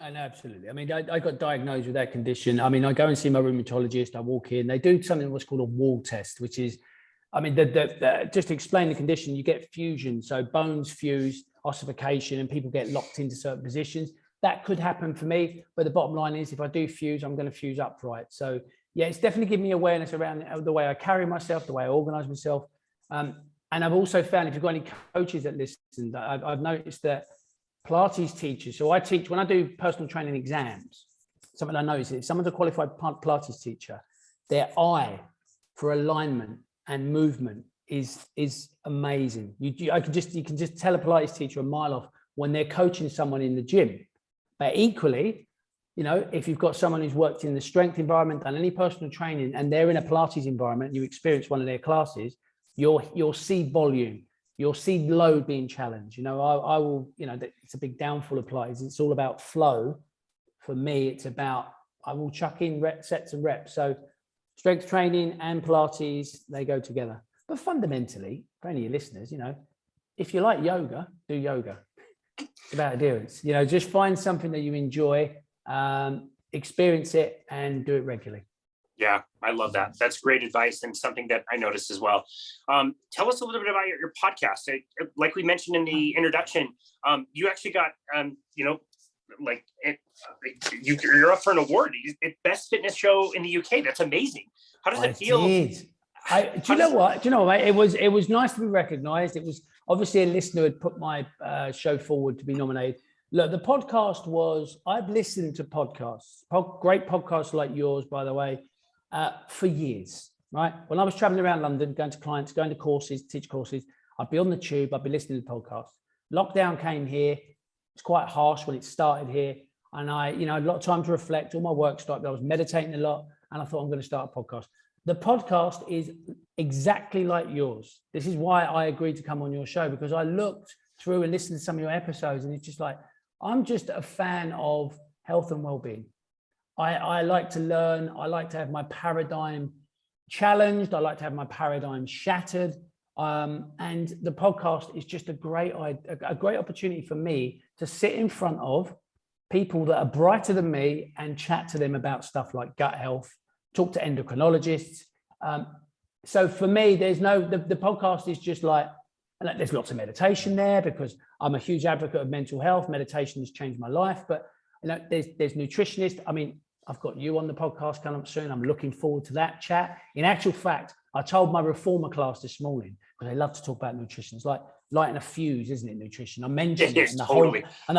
Speaker 2: And absolutely. I mean, I got diagnosed with that condition. I mean, I go and see my rheumatologist. I walk in. They do something what's called a wall test, which is, I mean, just to explain the condition, you get fusion. So bones fuse, ossification, and people get locked into certain positions. That could happen for me. But the bottom line is, if I do fuse, I'm going to fuse upright. So yeah, it's definitely given me awareness around the way I carry myself, the way I organize myself. And I've also found, if you've got any coaches that listen, I've noticed that Pilates teachers, so when I do personal training exams, something I notice is if someone's a qualified Pilates teacher, their eye for alignment and movement is amazing. You can just tell a Pilates teacher a mile off when they're coaching someone in the gym. But equally, if you've got someone who's worked in the strength environment, done any personal training, and they're in a Pilates environment, you experience one of their classes, you'll see volume, you'll see load being challenged. I will, it's a big downfall of Pilates. It's all about flow. For me, it's about, I will chuck in sets and reps. So strength training and Pilates, they go together. But fundamentally, for any of your listeners, if you like yoga, do yoga. It's about adherence. Just find something that you enjoy, experience it, and do it regularly.
Speaker 1: Yeah, I love that. That's great advice, and something that I noticed as well. Tell us a little bit about your podcast. Like we mentioned in the introduction, you actually got, you're up for an award. Best fitness show in the UK. That's amazing. How does it feel?
Speaker 2: Do you know what, mate? It was nice to be recognised. It was obviously a listener had put my show forward to be nominated. Look, the podcast was, I've listened to podcasts, great podcasts like yours, by the way, for years, right? When I was traveling around London, going to clients, going to courses, teach courses, I'd be on the tube, I'd be listening to podcasts. Lockdown came here. It's quite harsh when it started here. And I, a lot of time to reflect, all my work started, I was meditating a lot, and I thought I'm going to start a podcast. The podcast is exactly like yours. This is why I agreed to come on your show, because I looked through and listened to some of your episodes, and it's just like, I'm just a fan of health and well-being. I like to learn. I like to have my paradigm challenged. I like to have my paradigm shattered. And the podcast is just a great opportunity for me to sit in front of people that are brighter than me and chat to them about stuff like gut health, talk to endocrinologists. So for me, the podcast is just like, there's lots of meditation there because I'm a huge advocate of mental health. Meditation has changed my life, but there's nutritionists. I mean, I've got you on the podcast coming up soon. I'm looking forward to that chat. In actual fact, I told my reformer class this morning, because they love to talk about nutrition. It's like lighting a fuse, isn't it, nutrition? I mentioned it, and the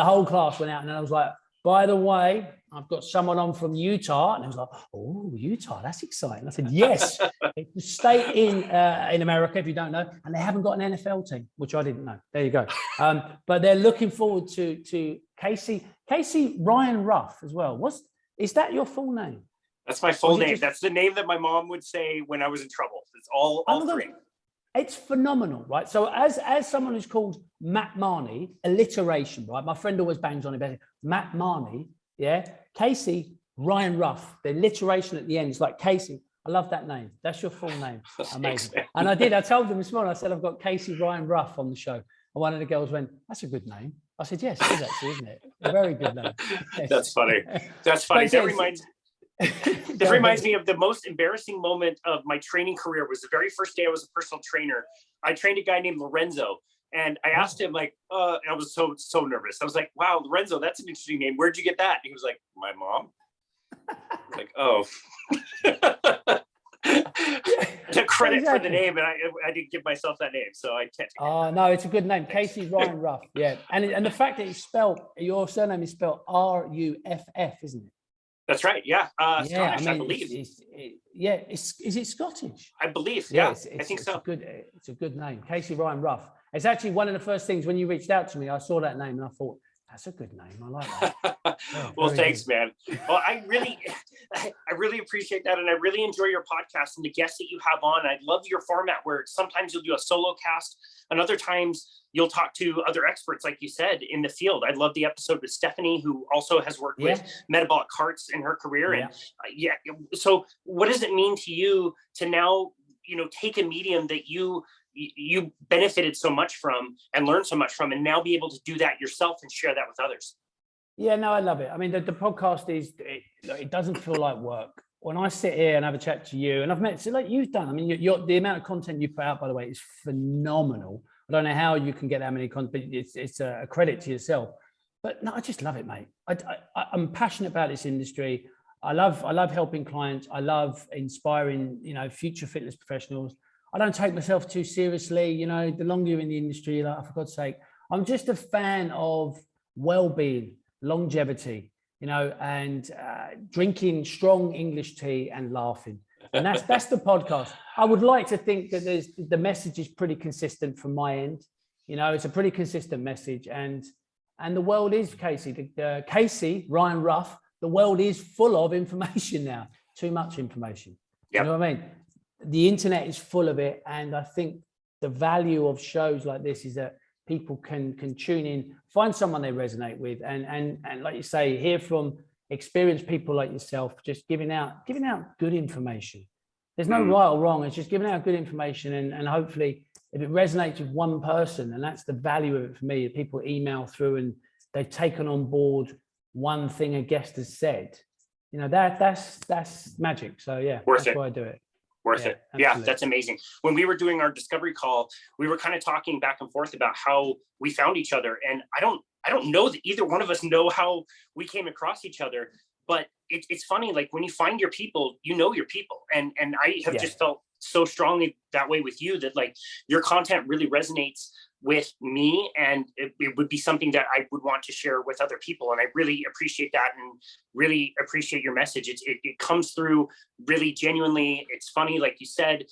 Speaker 2: whole class went out, and I was like, by the way, I've got someone on from Utah. And I was like, oh, Utah, that's exciting. I said, yes, it's a state in America, if you don't know, and they haven't got an NFL team, which I didn't know. There you go. But they're looking forward to Casey Ryan Ruff as well. Is that your full name?
Speaker 1: That's my full name. That's the name that my mom would say when I was in trouble. It's all three.
Speaker 2: It's phenomenal, right? So as someone who's called Matt Marney, alliteration, right? My friend always bangs on it. Matt Marney, yeah? Casey Ryan Ruff, the alliteration at the end is like Casey. I love that name. That's your full name. Amazing. Thanks, and I told them this morning, I said, I've got Casey Ryan Ruff on the show. And one of the girls went, that's a good name. I said, yes, it is actually, isn't it? A very good name. Yes.
Speaker 1: That's funny. That's funny. That reminds me of the most embarrassing moment of my training career. Was the very first day I was a personal trainer. I trained a guy named Lorenzo, and I asked him, I was so nervous. I was like, wow, Lorenzo, that's an interesting name. Where'd you get that? And he was like, my mom. I was like, oh. Took credit for the name, and I didn't give myself that name, so I can't take it.
Speaker 2: Oh, no, it's a good name. Casey Ryan Ruff. Yeah. And the fact that it's spelled, your surname is spelled R-U-F-F, isn't it?
Speaker 1: That's right. Yeah. Scottish, I believe.
Speaker 2: Is it Scottish?
Speaker 1: I believe. Yeah. I think so.
Speaker 2: It's a good name. Casey Ryan Ruff. It's actually one of the first things when you reached out to me, I saw that name and I thought, that's a good name. I like that. Yeah,
Speaker 1: well, thanks, good. Man. Well, I really appreciate that. And I really enjoy your podcast and the guests that you have on. I love your format where sometimes you'll do a solo cast and other times you'll talk to other experts, like you said, in the field. I love the episode with Stephanie, who also has worked with metabolic carts in her career. And so what does it mean to you to now, take a medium that you benefited so much from and learned so much from, and now be able to do that yourself and share that with others?
Speaker 2: Yeah, no, I love it. I mean, the podcast it doesn't feel like work. When I sit here and have a chat to you, and I've met, so like you've done, I mean, the amount of content you put out, by the way, is phenomenal. I don't know how you can get that many content, but it's a credit to yourself. But no, I just love it, mate. I'm passionate about this industry. I love helping clients. I love inspiring, future fitness professionals. I don't take myself too seriously. The longer you're in the industry, like, for God's sake, I'm just a fan of well-being, longevity, and drinking strong English tea and laughing. And that's the podcast. I would like to think that the message is pretty consistent from my end. It's a pretty consistent message. And And the world is, Casey, Ryan Ruff, the world is full of information now, too much information. Yep. You know what I mean? The internet is full of it. And I think the value of shows like this is that people can tune in, find someone they resonate with, and like you say, hear from experienced people like yourself, just giving out good information. There's no right or wrong. It's just giving out good information, and hopefully if it resonates with one person, and that's the value of it for me, people email through and they've taken on board one thing a guest has said, you know, that's magic. So yeah, that's why I do it.
Speaker 1: Worth it. Yeah, that's amazing. When we were doing our discovery call, we were kind of talking back and forth about how we found each other. And I don't know that either one of us know how we came across each other, but it's funny, like when you find your people, you know your people. And I have just felt so strongly that way with you, that like your content really resonates with me, and it would be something that I would want to share with other people. And I really appreciate that, and really appreciate your message. It comes through really genuinely. It's funny, like you said.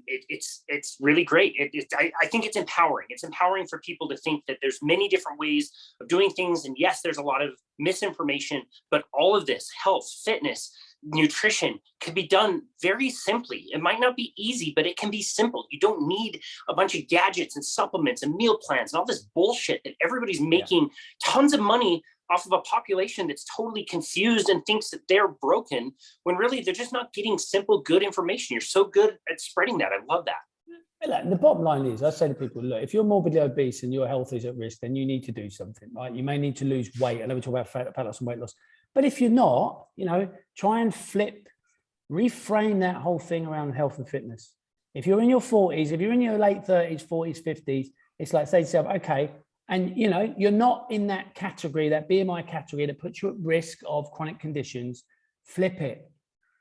Speaker 1: It's really great. I think it's empowering. It's empowering for people to think that there's many different ways of doing things. And yes, there's a lot of misinformation, but all of this health, fitness, nutrition can be done very simply. It might not be easy, but it can be simple. You don't need a bunch of gadgets and supplements and meal plans and all this bullshit that everybody's making tons of money off of a population that's totally confused and thinks that they're broken, when really they're just not getting simple, good information. You're so good at spreading that. I love that.
Speaker 2: The bottom line is, I say to people, look, if you're morbidly obese and your health is at risk, then you need to do something, right? You may need to lose weight. I know we talk about fat loss and weight loss. But if you're not, you know, try and reframe that whole thing around health and fitness. If you're in your 40s, if you're in your late 30s, 40s, 50s, it's like, say to yourself, okay, and you know, you're not in that category, that BMI category that puts you at risk of chronic conditions, flip it.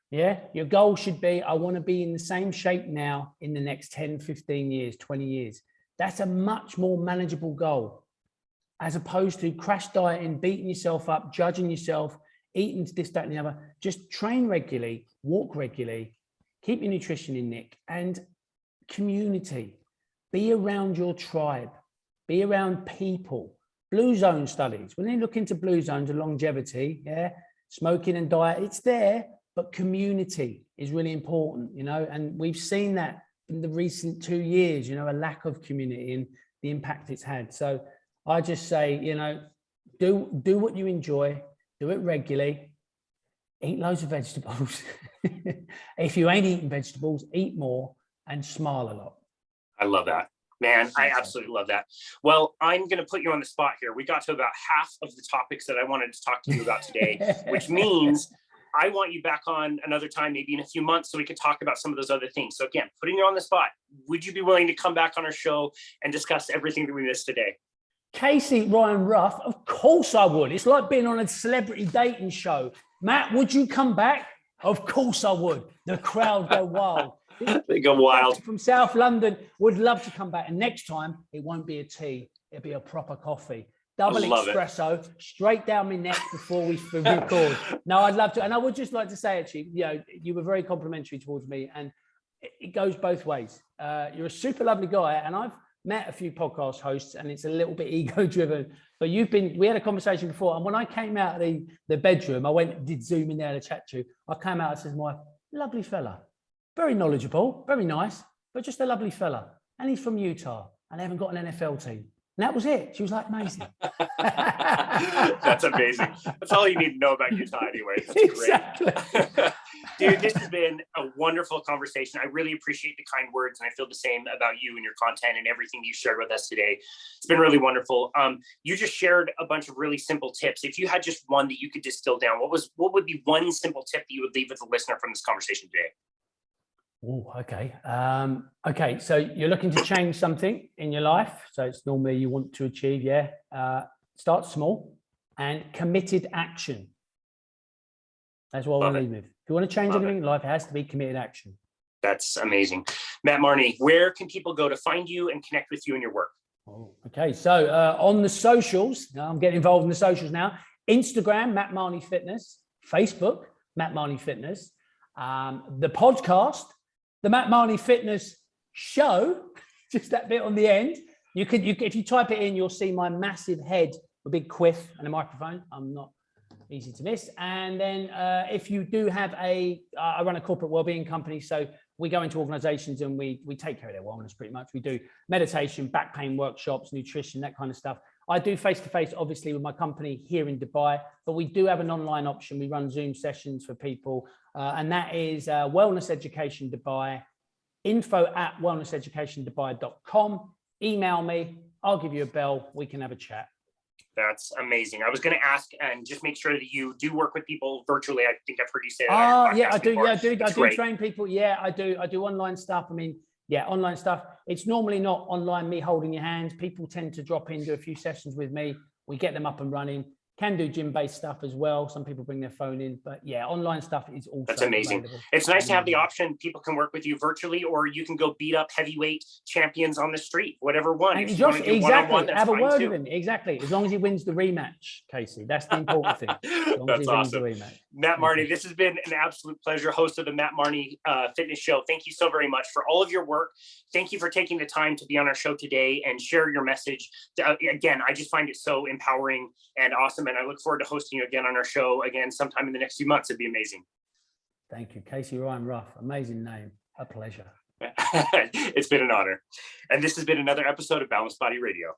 Speaker 2: Yeah. Your goal should be, I want to be in the same shape now in the next 10, 15 years, 20 years. That's a much more manageable goal, as opposed to crash dieting, beating yourself up, judging yourself, eating this, that, and the other. Just train regularly, walk regularly, keep your nutrition in nick, and community. Be around your tribe, be around people. Blue zone studies, when they look into blue zones and longevity, smoking and diet, it's there, but community is really important, you know, and we've seen that in the recent 2 years, you know, a lack of community and the impact it's had. So I just say, you know, do what you enjoy, do it regularly, eat loads of vegetables. If you ain't eating vegetables, eat more and smile a lot.
Speaker 1: I love that. Man, I absolutely love that. Well, I'm going to put you on the spot here. We got to about half of the topics that I wanted to talk to you about today, which means I want you back on another time, maybe in a few months, so we could talk about some of those other things. So again, putting you on the spot, would you be willing to come back on our show and discuss everything that we missed today?
Speaker 2: Casey, Ryan Ruff, of course I would. It's like being on a celebrity dating show. Matt, would you come back? Of course I would. The crowd go wild.
Speaker 1: They go wild.
Speaker 2: From South London would love to come back. And next time, it won't be a tea. It'll be a proper coffee. Double espresso, straight down my neck before we record. No, I'd love to. And I would just like to say, actually, you know, you were very complimentary towards me. And it goes both ways. You're a super lovely guy. And I've met a few podcast hosts, and it's a little bit ego driven, but we had a conversation before. And when I came out of the bedroom, did Zoom in there to chat to you. I came out and said, my lovely fella, very knowledgeable, very nice, but just a lovely fella. And he's from Utah and they haven't got an NFL team. And that was it. She was like, amazing.
Speaker 1: That's amazing. That's all you need to know about Utah anyway. That's
Speaker 2: exactly.
Speaker 1: Great. Dude, this has been a wonderful conversation. I really appreciate the kind words, and I feel the same about you and your content and everything you shared with us today. It's been really wonderful. You just shared a bunch of really simple tips. If you had just one that you could distill down, what would be one simple tip that you would leave with a listener from this conversation today?
Speaker 2: Oh, okay. Okay, so you're looking to change something in your life. So it's normally you want to achieve, start small and committed action. That's what I want to leave with. If you want to change anything in life, it has to be committed action.
Speaker 1: That's amazing. Matt Marney, where can people go to find you and connect with you and your work?
Speaker 2: Oh, okay, so on the socials, now I'm getting involved in the socials now. Instagram, Matt Marney Fitness. Facebook, Matt Marney Fitness. The podcast, the Matt Marney Fitness Show, just that bit on the end. You if you type it in, you'll see my massive head a big quiff and a microphone. I'm not easy to miss. And then if you do have I run a corporate wellbeing company, so we go into organizations and we take care of their wellness pretty much. We do meditation, back pain workshops, nutrition, that kind of stuff. I do face-to-face, obviously, with my company here in Dubai, but we do have an online option. We run Zoom sessions for people, and that is Wellness Education Dubai, info@wellnesseducationdubai.com. Email me, I'll give you a bell, we can have a chat.
Speaker 1: That's amazing. I was going to ask and just make sure that you do work with people virtually. I think I've heard you say that.
Speaker 2: Yeah, I do.
Speaker 1: Before.
Speaker 2: Yeah, I do
Speaker 1: great.
Speaker 2: train people. Yeah, I do online stuff. I mean, yeah, online stuff. It's normally not online, me holding your hands. People tend to drop in, do a few sessions with me. We get them up and running. Can do gym-based stuff as well. Some people bring their phone in, but yeah, online stuff is also
Speaker 1: That's amazing.
Speaker 2: available.
Speaker 1: It's nice to have the option. People can work with you virtually, or you can go beat up heavyweight champions on the street, whatever one.
Speaker 2: And just exactly, have a word with him. Exactly, as long as he wins the rematch, Casey. That's the important thing. As long as he wins the rematch.
Speaker 1: Matt Marney, this has been an absolute pleasure. Host of the Matt Marney Fitness Show. Thank you so very much for all of your work. Thank you for taking the time to be on our show today and share your message. Again, I just find it so empowering and awesome, and I look forward to hosting you again on our show again sometime in the next few months. It'd be amazing.
Speaker 2: Thank you, Casey Ryan Ruff. Amazing name. A pleasure.
Speaker 1: It's been an honor. And this has been another episode of Balanced Body Radio.